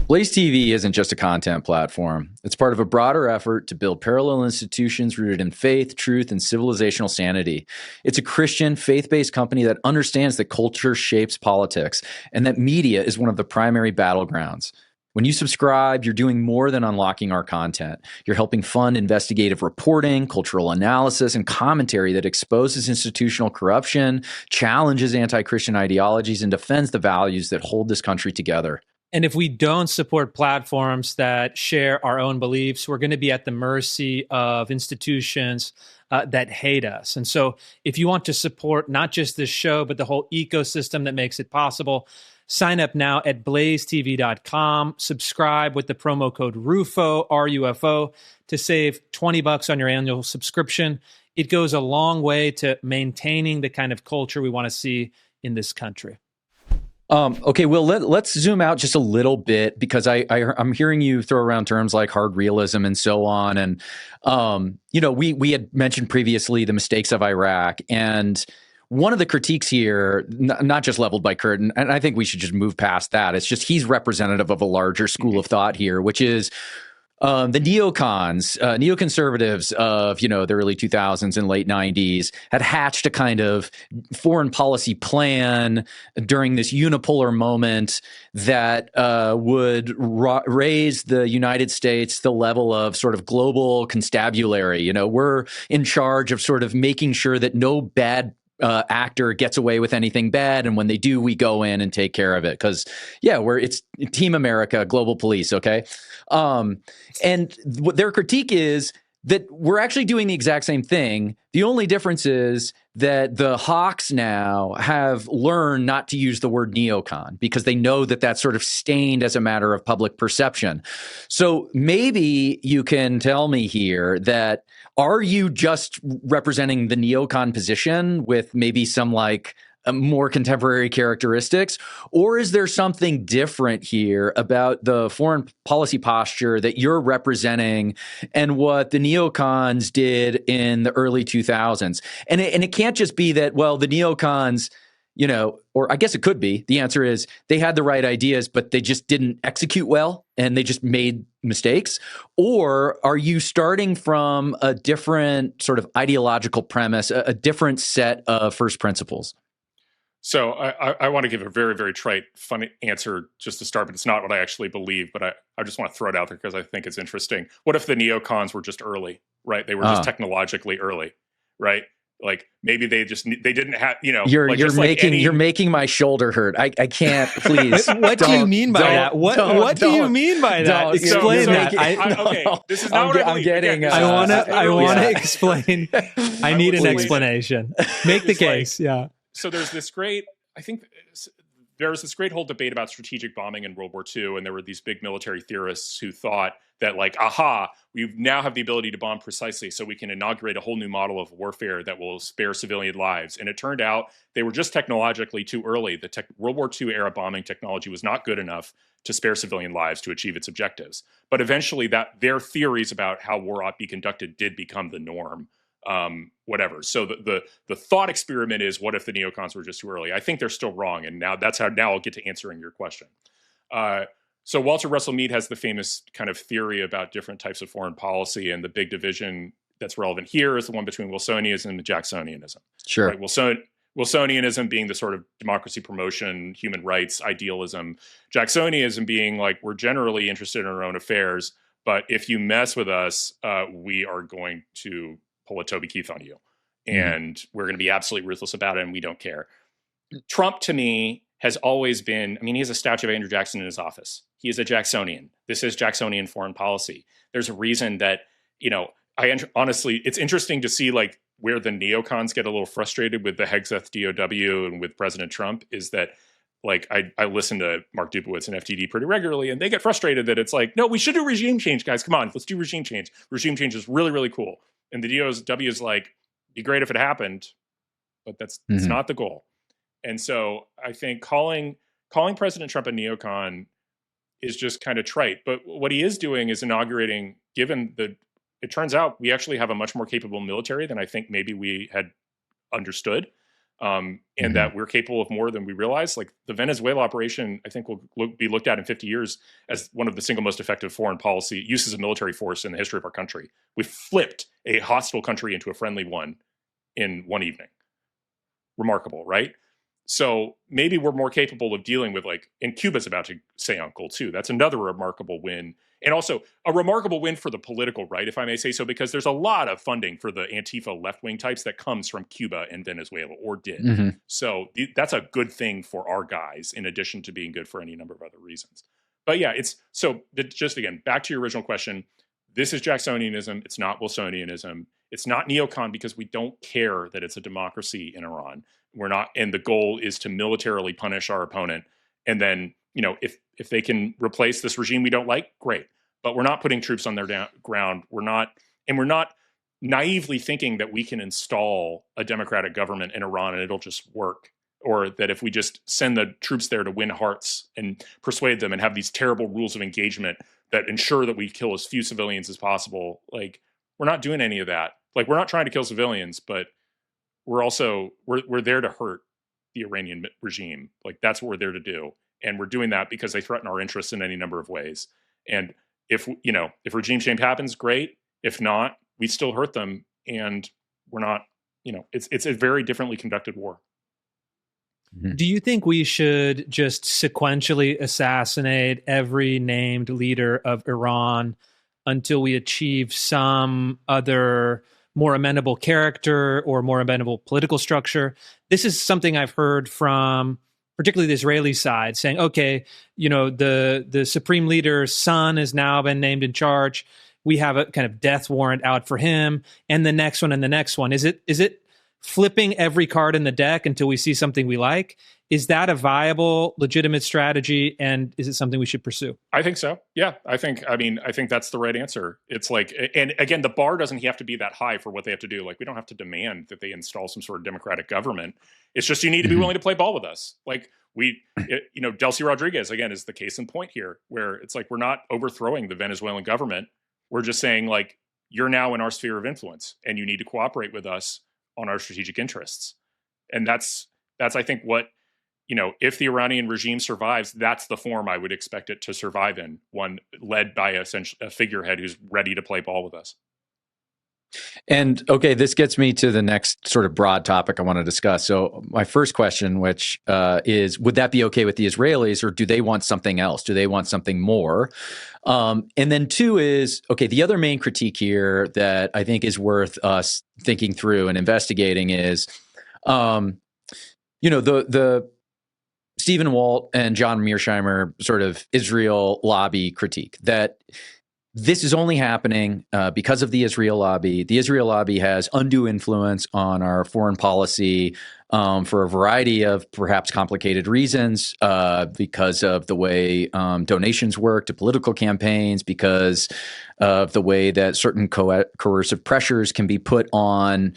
blazetv isn't just a content platform. It's part of a broader effort to build parallel institutions rooted in faith, truth, and civilizational sanity. It's a Christian, faith-based company that understands that culture shapes politics and that media is one of the primary battlegrounds. When you subscribe, you're doing more than unlocking our content. You're helping fund investigative reporting, cultural analysis, and commentary that exposes institutional corruption, challenges anti-Christian ideologies, and defends the values that hold this country together. And if we don't support platforms that share our own beliefs, we're going to be at the mercy of institutions that hate us. And so if you want to support not just this show, but the whole ecosystem that makes it possible, sign up now at blazetv.com. Subscribe with the promo code RUFO, RUFO, to save $20 on your annual subscription. It goes a long way to maintaining the kind of culture we want to see in this country. Okay, well, let's zoom out just a little bit because I'm hearing you throw around terms like hard realism and so on. And, we had mentioned previously the mistakes of Iraq. And one of the critiques here, not just leveled by Kurt, and I think we should just move past that. It's just he's representative of a larger school of thought here, which is the neocons, neoconservatives of, the early 2000s and late 90s had hatched a kind of foreign policy plan during this unipolar moment that would raise the United States the level of sort of global constabulary. We're in charge of sort of making sure that no bad actor gets away with anything bad, and when they do, we go in and take care of it because it's Team America, global police. Okay. And what their critique is that we're actually doing the exact same thing. The only difference is that the hawks now have learned not to use the word neocon because they know that that's sort of stained as a matter of public perception. So maybe you can tell me here that, are you just representing the neocon position with maybe some more contemporary characteristics, or is there something different here about the foreign policy posture that you're representing and what the neocons did in the early 2000s? And it can't just be that, well, the neocons, or I guess it could be, the answer is they had the right ideas, but they just didn't execute well and they just made mistakes. Or are you starting from a different sort of ideological premise, a different set of first principles? So I want to give a very, very trite, funny answer just to start, but it's not what I actually believe, but I just want to throw it out there because I think it's interesting. What if the neocons were just early, right? They were just technologically early, right? Like maybe they didn't have, you're making my shoulder hurt. I can't, please. What do you mean by that? What do you mean by that? Explain that. Okay, this is not what I believe. I want to explain. I need an explanation. Make the case. Yeah. So there's this great whole debate about strategic bombing in World War II, and there were these big military theorists who thought that we now have the ability to bomb precisely, so we can inaugurate a whole new model of warfare that will spare civilian lives. And it turned out they were just technologically too early. The World War II era bombing technology was not good enough to spare civilian lives to achieve its objectives. But eventually their theories about how war ought to be conducted did become the norm. Whatever. So the thought experiment is, what if the neocons were just too early? I think they're still wrong. And now I'll get to answering your question. So Walter Russell Mead has the famous kind of theory about different types of foreign policy, and the big division that's relevant here is the one between Wilsonianism and Jacksonianism. Sure. Right? Wilsonianism being the sort of democracy promotion, human rights idealism. Jacksonianism being like, we're generally interested in our own affairs, but if you mess with us, we are going to pull a Toby Keith on you. And we're going to be absolutely ruthless about it, and we don't care. Trump, to me, has always been, he has a statue of Andrew Jackson in his office. He is a Jacksonian. This is Jacksonian foreign policy. There's a reason that, honestly, it's interesting to see where the neocons get a little frustrated with the Hegseth DOW and with President Trump is that, I listen to Mark Dubowitz and FTD pretty regularly, and they get frustrated that it's no, we should do regime change, guys. Come on, let's do regime change. Regime change is really, really cool. And the DOW is be great if it happened, but that's not the goal. And so I think calling President Trump a neocon is just kind of trite. But what he is doing is inaugurating, it turns out we actually have a much more capable military than I think maybe we had understood. And that we're capable of more than we realize. The Venezuela operation, I think, will be looked at in 50 years as one of the single most effective foreign policy uses of military force in the history of our country. We flipped a hostile country into a friendly one in one evening. Remarkable, right? So maybe we're more capable of dealing with and Cuba's about to say uncle too. That's another remarkable win. And also a remarkable win for the political right, if I may say so, because there's a lot of funding for the Antifa left-wing types that comes from Cuba and Venezuela, or did. So that's a good thing for our guys, in addition to being good for any number of other reasons. But yeah, just again, back to your original question, this is Jacksonianism. It's not Wilsonianism. It's not neocon because we don't care that it's a democracy in Iran. We're not, and the goal is to militarily punish our opponent. And then, if they can replace this regime we don't like, great. But we're not putting troops on their ground. We're not naively thinking that we can install a democratic government in Iran and it'll just work. Or that if we just send the troops there to win hearts and persuade them and have these terrible rules of engagement that ensure that we kill as few civilians as possible, we're not doing any of that. We're not trying to kill civilians, but we're there to hurt the Iranian regime. Like, that's what we're there to do. And we're doing that because they threaten our interests in any number of ways. And if regime change happens, great. If not, we still hurt them. And we're not, it's a very differently conducted war. Do you think we should just sequentially assassinate every named leader of Iran until we achieve some other more amenable character or more amenable political structure? This is something I've heard from particularly the Israeli side saying, okay, the supreme leader's son has now been named in charge. We have a kind of death warrant out for him, and the next one and the next one. Is it flipping every card in the deck until we see something we like? Is that a viable, legitimate strategy? And is it something we should pursue? I think so. Yeah, I think that's the right answer. It's like, and again, the bar doesn't have to be that high for what they have to do. Like, we don't have to demand that they install some sort of democratic government. It's just, you need to be willing to play ball with us. Like, Delcy Rodriguez, again, is the case in point here, where it's like, we're not overthrowing the Venezuelan government. We're just saying, like, you're now in our sphere of influence and you need to cooperate with us on our strategic interests. And that's I think what, if the Iranian regime survives, that's the form I would expect it to survive in, one led by a figurehead who's ready to play ball with us. And okay, this gets me to the next sort of broad topic I want to discuss. So my first question, which is, would that be okay with the Israelis, or do they want something else? Do they want something more? And then two is, okay, the other main critique here that I think is worth us thinking through and investigating is, the Stephen Walt and John Mearsheimer sort of Israel lobby critique that this is only happening because of the Israel lobby. The Israel lobby has undue influence on our foreign policy for a variety of perhaps complicated reasons, because of the way donations work to political campaigns, because of the way that certain coercive pressures can be put on,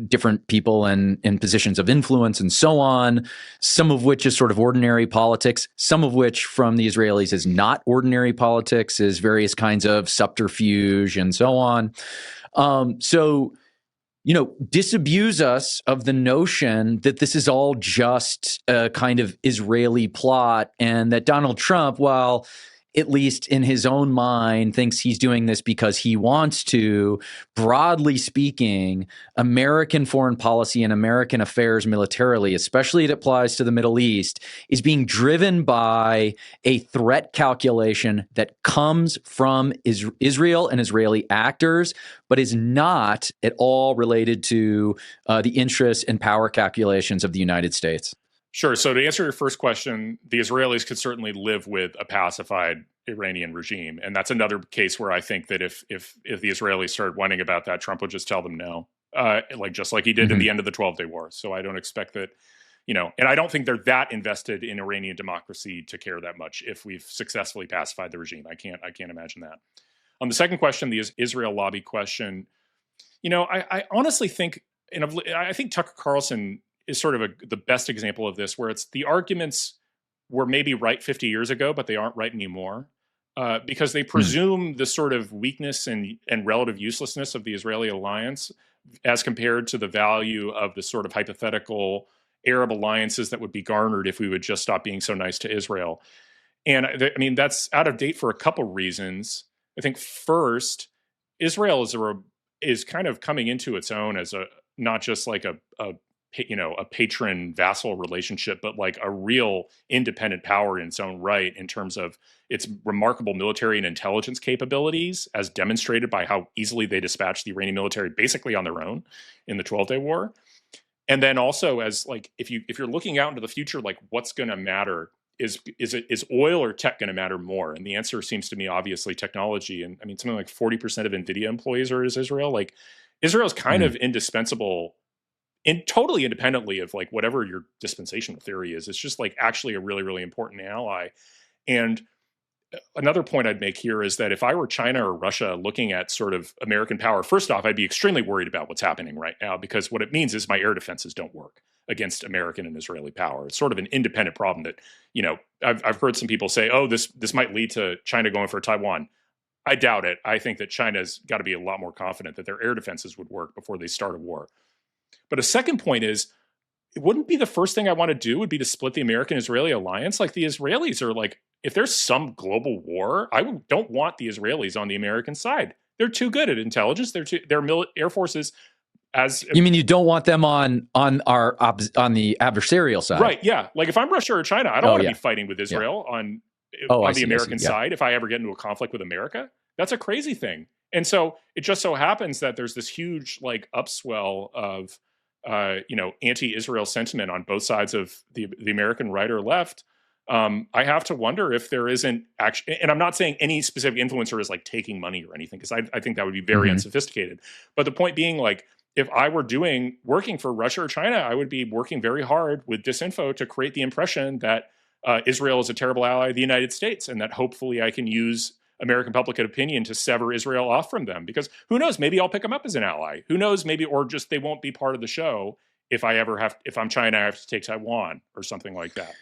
different people in positions of influence and so on, some of which is sort of ordinary politics, some of which from the Israelis is not ordinary politics, is various kinds of subterfuge and so on. Disabuse us of the notion that this is all just a kind of Israeli plot, and that Donald Trump, while at least in his own mind, thinks he's doing this because he wants to, broadly speaking, American foreign policy and American affairs militarily, especially it applies to the Middle East, is being driven by a threat calculation that comes from Israel and Israeli actors, but is not at all related to the interests and power calculations of the United States. Sure. So to answer your first question, the Israelis could certainly live with a pacified Iranian regime. And that's another case where I think that if the Israelis started whining about that, Trump would just tell them no, just like he did in the end of the 12-day war. So I don't expect that, and I don't think they're that invested in Iranian democracy to care that much if we've successfully pacified the regime. I can't imagine that. On the second question, the Israel lobby question, I honestly think, and I think Tucker Carlson is sort of the best example of this, where it's the arguments were maybe right 50 years ago, but they aren't right anymore, because they presume the sort of weakness and relative uselessness of the Israeli alliance as compared to the value of the sort of hypothetical Arab alliances that would be garnered if we would just stop being so nice to Israel. And I mean, that's out of date for a couple reasons. I think first, Israel is kind of coming into its own as not just like a patron vassal relationship, but like a real independent power in its own right in terms of its remarkable military and intelligence capabilities, as demonstrated by how easily they dispatched the Iranian military basically on their own in the 12-day war. And then also as like, if you're looking out into the future, like what's going to matter is oil or tech going to matter more? And the answer seems to me obviously technology. And I mean, something like 40% of NVIDIA employees are in Israel. Like Israel's kind of indispensable totally independently of like whatever your dispensational theory is. It's just like actually a really, really important ally. And another point I'd make here is that if I were China or Russia looking at sort of American power, first off, I'd be extremely worried about what's happening right now, because what it means is my air defenses don't work against American and Israeli power. It's sort of an independent problem that, I've heard some people say, oh, this might lead to China going for Taiwan. I doubt it. I think that China's got to be a lot more confident that their air defenses would work before they start a war. But a second point is, it wouldn't be the first thing I want to do would be to split the American-Israeli alliance. Like, the Israelis are like, if there's some global war, don't want the Israelis on the American side. They're too good at intelligence. Their air forces. You mean you don't want them on the adversarial side, right? Yeah, like if I'm Russia or China, I don't want to be fighting with Israel on the American side. If I ever get into a conflict with America, that's a crazy thing. And so it just so happens that there's this huge like upswell of anti-Israel sentiment on both sides of the American right or left. I have to wonder if there isn't actually, and I'm not saying any specific influencer is like taking money or anything, because I think that would be very unsophisticated. But the point being, like, if I were working for Russia or China, I would be working very hard with disinfo to create the impression that Israel is a terrible ally of the United States, and that hopefully I can use American public opinion to sever Israel off from them. Because who knows, maybe I'll pick them up as an ally. Who knows, maybe, or just they won't be part of the show if I'm China, I have to take Taiwan or something like that.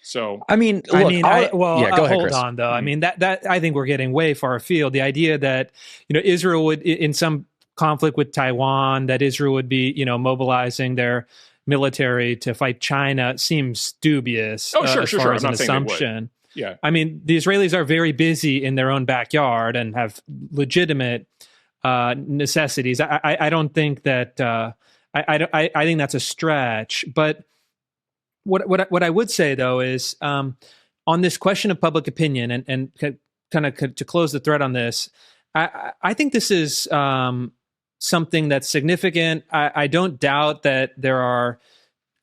So, go ahead, hold Chris. on though. I mean, that I think we're getting way far afield. The idea that, Israel would, in some conflict with Taiwan, that Israel would be, mobilizing their military to fight China seems dubious. Sure. As an assumption. Yeah. I mean, the Israelis are very busy in their own backyard and have legitimate necessities. I don't think that. I think that's a stretch. But what I would say though is, on this question of public opinion, and kind of to close the thread on this, I think this is something that's significant. I don't doubt that there are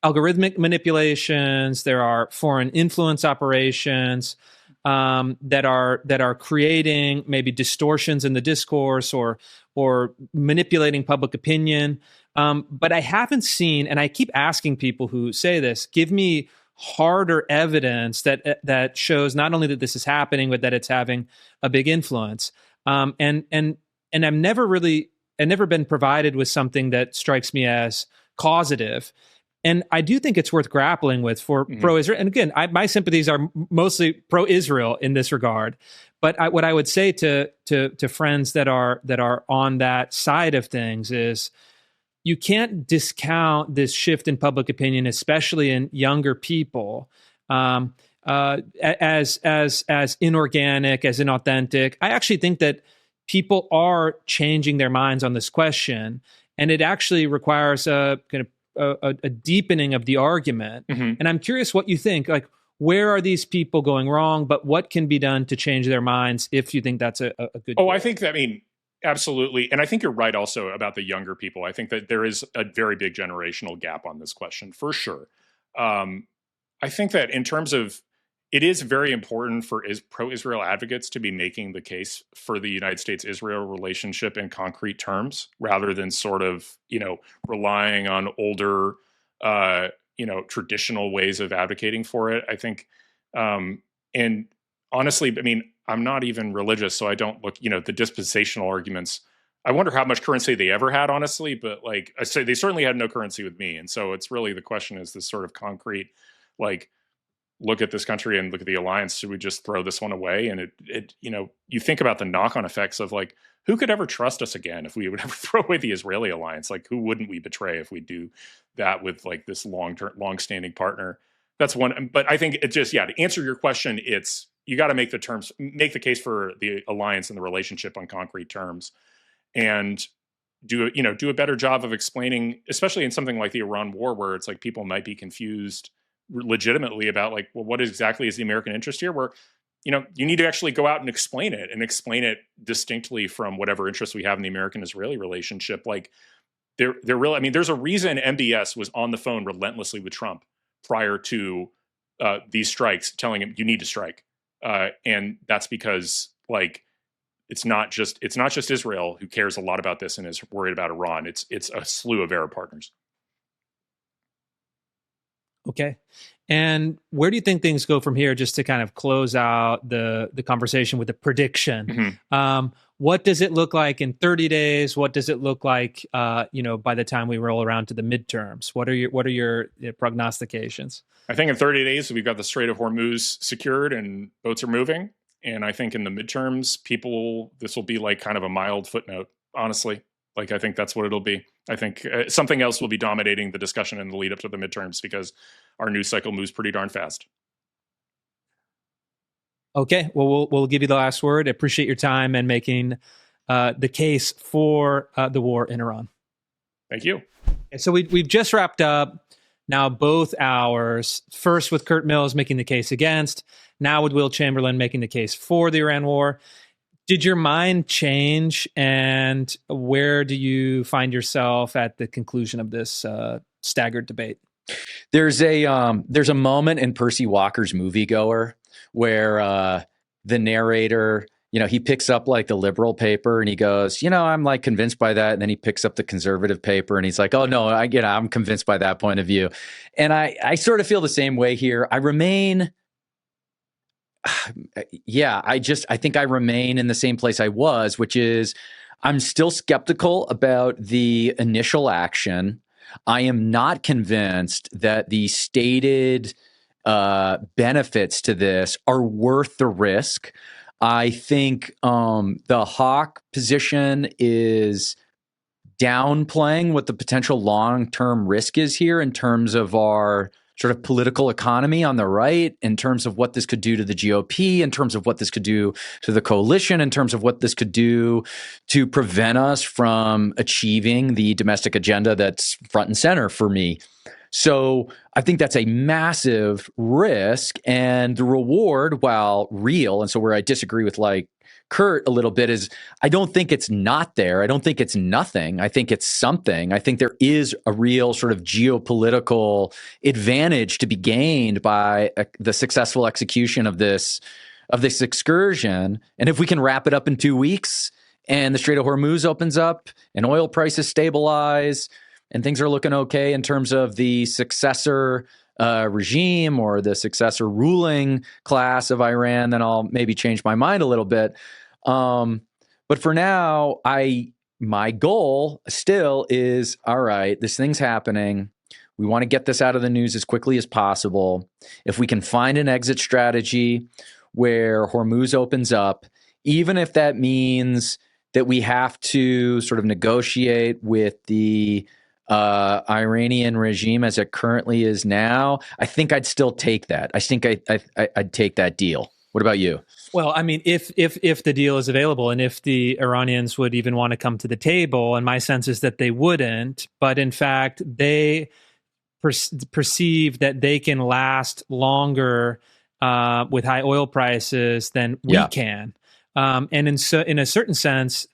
algorithmic manipulations, there are foreign influence operations that are creating maybe distortions in the discourse or manipulating public opinion. But I haven't seen, and I keep asking people who say this, give me harder evidence that shows not only that this is happening, but that it's having a big influence. And I've never been provided with something that strikes me as causative. And I do think it's worth grappling with for pro-Israel. And again, my sympathies are mostly pro-Israel in this regard. But what I would say to friends that are on that side of things is, you can't discount this shift in public opinion, especially in younger people, as inorganic, as inauthentic. I actually think that people are changing their minds on this question, and it actually requires a kind of a deepening of the argument. And I'm curious what you think. Like, where are these people going wrong? But what can be done to change their minds if you think that's a good goal? I think that, absolutely. And I think you're right also about the younger people. I think that there is a very big generational gap on this question, for sure. I think that in terms of, it is very important for pro-Israel advocates to be making the case for the United States-Israel relationship in concrete terms, rather than sort of, relying on older, traditional ways of advocating for it. I think, and honestly, I'm not even religious, so I don't look, the dispensational arguments. I wonder how much currency they ever had, honestly, but like I say, they certainly had no currency with me. And so it's really, the question is this sort of concrete, like, look at this country and look at the alliance. Should we just throw this one away? And it you think about the knock-on effects of, like, who could ever trust us again if we would ever throw away the Israeli alliance? Like, who wouldn't we betray if we do that with, like, this long-standing partner? That's one. But I think it just, to answer your question, it's, you got to make the case for the alliance and the relationship on concrete terms, and do a better job of explaining, especially in something like the Iran war, where it's like people might be confused legitimately about, like, well, what exactly is the American interest here? Where, you need to actually go out and explain it distinctly from whatever interest we have in the American-Israeli relationship. Like, they're really, there's a reason MBS was on the phone relentlessly with Trump prior to these strikes, telling him you need to strike. And that's because, like, it's not just Israel who cares a lot about this and is worried about Iran. It's a slew of Arab partners. Okay. And where do you think things go from here, just to kind of close out the conversation with a prediction? What does it look like in 30 days? What does it look like, by the time we roll around to the midterms? What are your prognostications? I think in 30 days, we've got the Strait of Hormuz secured and boats are moving. And I think in the midterms, this will be like kind of a mild footnote, honestly. Like, I think that's what it'll be. I think something else will be dominating the discussion in the lead up to the midterms, because our news cycle moves pretty darn fast. Okay, well, we'll give you the last word. I appreciate your time and making the case for the war in Iran. Thank you. So we've just wrapped up now both hours, first with Kurt Mills making the case against, now with Will Chamberlain making the case for the Iran war. Did your mind change, and where do you find yourself at the conclusion of this staggered debate? There's a moment in Percy Walker's Moviegoer where the narrator, he picks up like the liberal paper and he goes, I'm like convinced by that. And then he picks up the conservative paper and he's like, oh no, I'm convinced by that point of view. And I sort of feel the same way here. I remain, I think I remain in the same place I was, which is I'm still skeptical about the initial action. I am not convinced that the stated benefits to this are worth the risk. I think the hawk position is downplaying what the potential long-term risk is here in terms of our sort of political economy on the right, in terms of what this could do to the GOP, in terms of what this could do to the coalition, in terms of what this could do to prevent us from achieving the domestic agenda that's front and center for me. So I think that's a massive risk, and the reward, while real, and so where I disagree with like Kurt a little bit, is I don't think it's not there. I don't think it's nothing. I think it's something. I think there is a real sort of geopolitical advantage to be gained by the successful execution of this excursion. And if we can wrap it up in 2 weeks and the Strait of Hormuz opens up and oil prices stabilize and things are looking okay in terms of the successor regime or the successor ruling class of Iran, then I'll maybe change my mind a little bit. But for now, my goal still is, all right, this thing's happening. We want to get this out of the news as quickly as possible. If we can find an exit strategy where Hormuz opens up, even if that means that we have to sort of negotiate with the Iranian regime as it currently is now, I think I'd still take that. I think I'd take that deal. What about you? Well, I mean, if the deal is available and if the Iranians would even want to come to the table, and my sense is that they wouldn't, but in fact, they perceive that they can last longer with high oil prices than we can. And in a certain sense,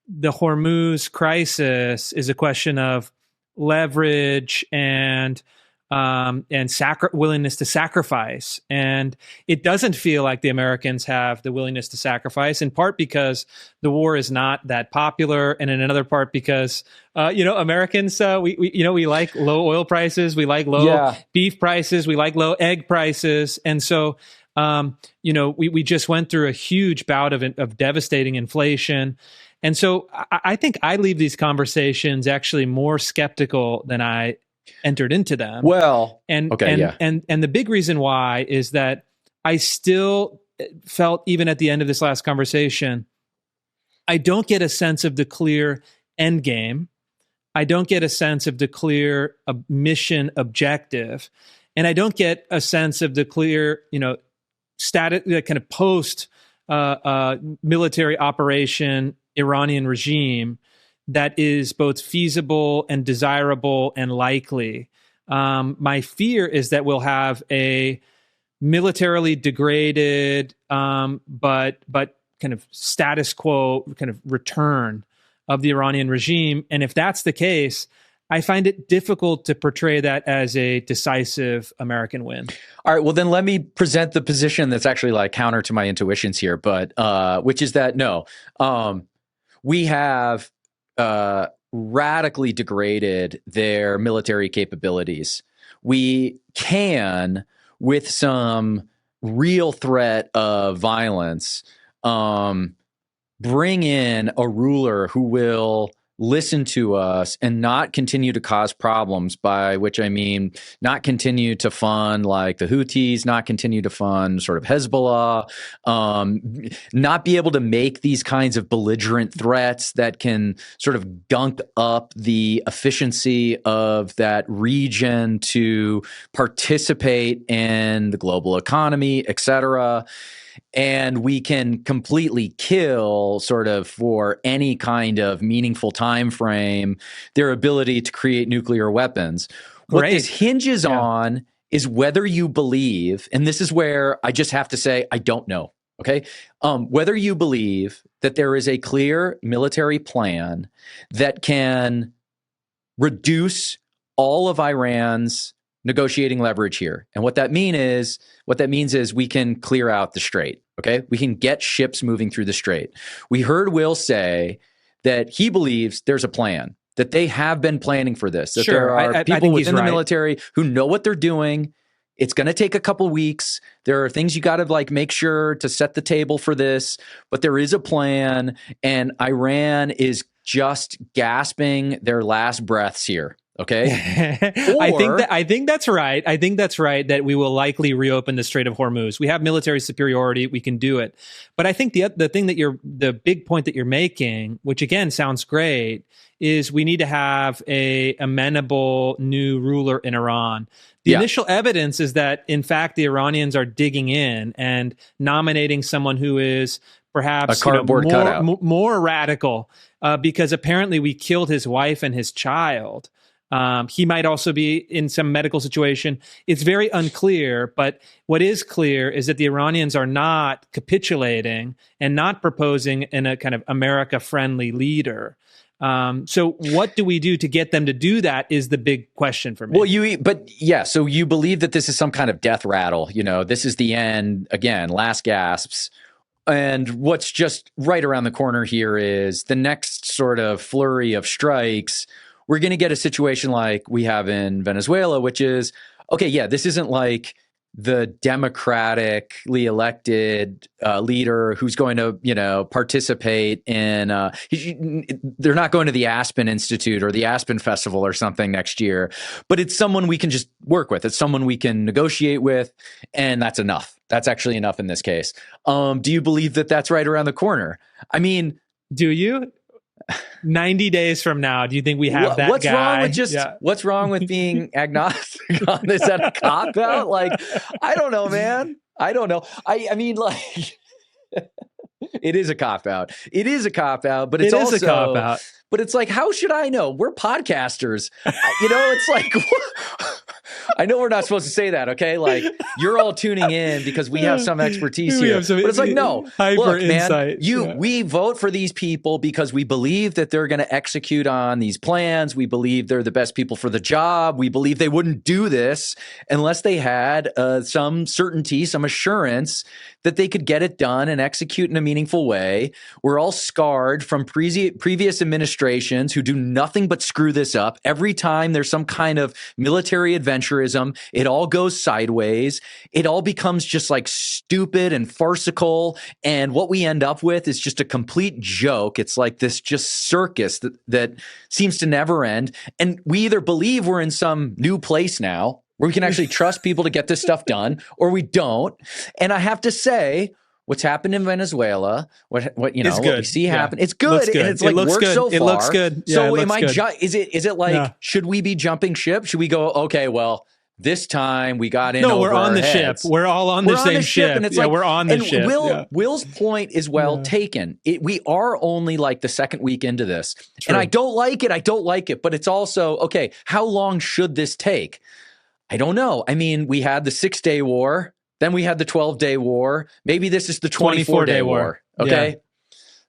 the Hormuz crisis is a question of leverage and willingness to sacrifice. And it doesn't feel like the Americans have the willingness to sacrifice, in part because the war is not that popular, and in another part because Americans we like low oil prices, we like low beef prices, we like low egg prices, and so we just went through a huge bout of devastating inflation. And so I think I leave these conversations actually more skeptical than I entered into them. Well, and the big reason why is that I still felt, even at the end of this last conversation, I don't get a sense of the clear end game. I don't get a sense of the clear mission objective, and I don't get a sense of the clear, status, kind of post military operation Iranian regime that is both feasible and desirable and likely. My fear is that we'll have a militarily degraded, but kind of status quo kind of return of the Iranian regime. And if that's the case, I find it difficult to portray that as a decisive American win. All right, well then let me present the position that's actually like counter to my intuitions here, but which is that no, we have radically degraded their military capabilities. We can, with some real threat of violence, bring in a ruler who will listen to us and not continue to cause problems, by which I mean not continue to fund like the Houthis, not continue to fund sort of Hezbollah, not be able to make these kinds of belligerent threats that can sort of gunk up the efficiency of that region to participate in the global economy, et cetera. And we can completely kill, sort of for any kind of meaningful time frame, their ability to create nuclear weapons. What this hinges on is whether you believe, and this is where I just have to say, I don't know, okay? Whether you believe that there is a clear military plan that can reduce all of Iran's negotiating leverage here. And what that means is we can clear out the Strait, okay? We can get ships moving through the Strait. We heard Will say that he believes there's a plan, that they have been planning for this, that there are people within the military who know what they're doing. It's going to take a couple weeks. There are things you got to like make sure to set the table for this, but there is a plan, and Iran is just gasping their last breaths here. Okay. I think that's right. I think that's right, that we will likely reopen the Strait of Hormuz. We have military superiority. We can do it. But I think the thing that the big point that you're making, which again sounds great, is we need to have a amenable new ruler in Iran. The initial evidence is that, in fact, the Iranians are digging in and nominating someone who is perhaps a cardboard cutout, more radical, because apparently we killed his wife and his child. He might also be in some medical situation. It's very unclear, but what is clear is that the Iranians are not capitulating and not proposing in a kind of America-friendly leader. So what do we do to get them to do that is the big question for me. Well, so you believe that this is some kind of death rattle. You know, this is the end, again, last gasps. And what's just right around the corner here is the next sort of flurry of strikes. We're going to get a situation like we have in Venezuela, which is, okay, yeah, this isn't like the democratically elected leader who's going to, participate in, they're not going to the Aspen Institute or the Aspen Festival or something next year, but it's someone we can just work with. It's someone we can negotiate with, and that's enough. That's actually enough in this case. Do you believe that that's right around the corner? I mean, do you? 90 days from now, do you think we have that guy? What's wrong with being agnostic on this? Is that a cop out? Like, I don't know, man. I don't know. I mean, like, it is a cop out. It is a cop out, but it's also a cop out. But it's like, how should I know? We're podcasters. It's like, I know we're not supposed to say that, okay? Like, you're all tuning in because we have some expertise here. But it's like, no, look, man, we vote for these people because we believe that they're going to execute on these plans. We believe they're the best people for the job. We believe they wouldn't do this unless they had some certainty, some assurance that they could get it done and execute in a meaningful way. We're all scarred from previous administrations who do nothing but screw this up. Every time there's some kind of military adventurism, it all goes sideways. It all becomes just like stupid and farcical. And what we end up with is just a complete joke. It's like this just circus that seems to never end. And we either believe we're in some new place now where we can actually trust people to get this stuff done, or we don't. And I have to say, what's happened in Venezuela, what we see happen, it's good. And it's like worked so far. It looks good. Yeah, so is it like, should we be jumping ship? Should we go, okay, well, this time we got in. No, we're on the ship. We're all on the same ship. And it's we're on the ship. Will's point is well taken. We are only like the second week into this. True. And I don't like it. But it's also, okay, how long should this take? I don't know. I mean, we had the 6-day war. Then we had the 12-day war. Maybe this is the 24-day war. Okay. Yeah.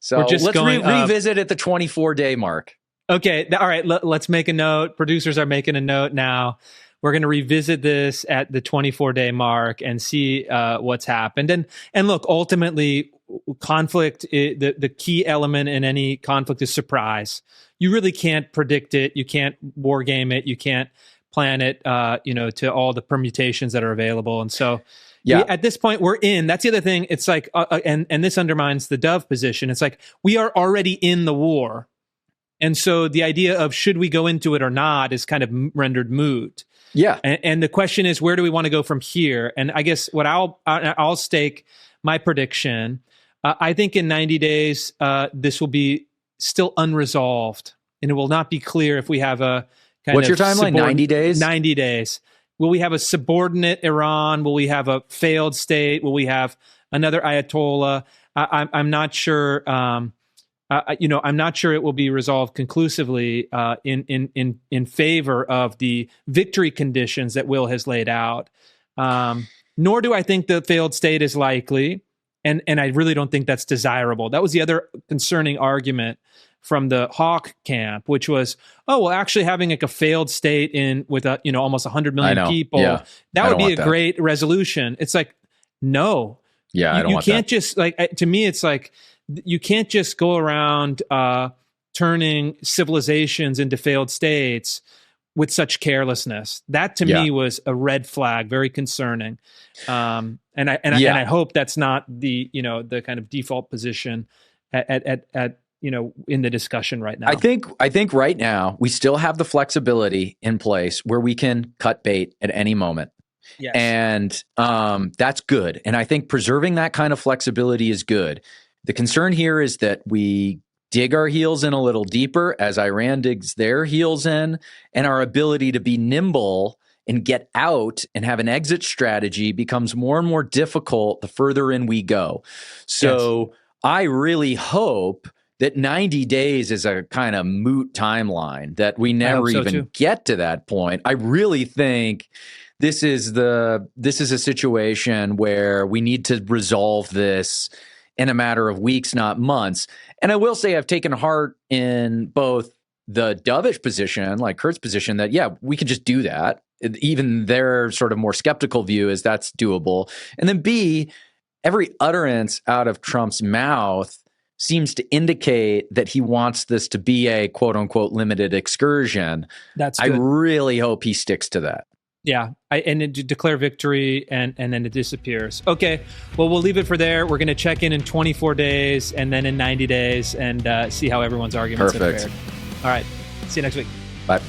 So let's revisit at the 24-day mark. Okay. All right. Let's make a note. Producers are making a note now. We're going to revisit this at the 24-day mark and see what's happened. And look, ultimately, conflict, the key element in any conflict is surprise. You really can't predict it. You can't war game it. You can't plan it, to all the permutations that are available. And so at this point we're in, that's the other thing. It's like, and this undermines the Dove position. It's like, we are already in the war. And so the idea of should we go into it or not is kind of rendered moot. Yeah. And the question is, where do we want to go from here? And I guess what I'll stake my prediction. I think in 90 days, this will be still unresolved, and it will not be clear if we have a kind What's of your timeline? 90 days? 90 days. Will we have a subordinate Iran? Will we have a failed state? Will we have another Ayatollah? I'm not sure. I'm not sure it will be resolved conclusively in favor of the victory conditions that Will has laid out. Nor do I think the failed state is likely, and I really don't think that's desirable. That was the other concerning argument from the Hawk camp, which was, actually having like a failed state with almost 100 million people, that would be a great resolution. It's like, no, I don't want that. You can't just to me, it's like you can't just go around turning civilizations into failed states with such carelessness. That to me was a red flag, very concerning. And I hope that's not the kind of default position at in the discussion right now. I think right now we still have the flexibility in place where we can cut bait at any moment. Yes. And that's good. And I think preserving that kind of flexibility is good. The concern here is that we dig our heels in a little deeper as Iran digs their heels in, and our ability to be nimble and get out and have an exit strategy becomes more and more difficult the further in we go. So I really hope that 90 days is a kind of moot timeline, that we never even get to that point. I really think this is a situation where we need to resolve this in a matter of weeks, not months. And I will say I've taken heart in both the dovish position, like Kurt's position, that, we could just do that. Even their sort of more skeptical view is that's doable. And then B, every utterance out of Trump's mouth seems to indicate that he wants this to be a quote unquote limited excursion. That's good. I really hope he sticks to that. Yeah, and to declare victory, and then it disappears. Okay, well, we'll leave it for there. We're going to check in 24 days and then in 90 days and see how everyone's arguments have fared. All right, see you next week. Bye.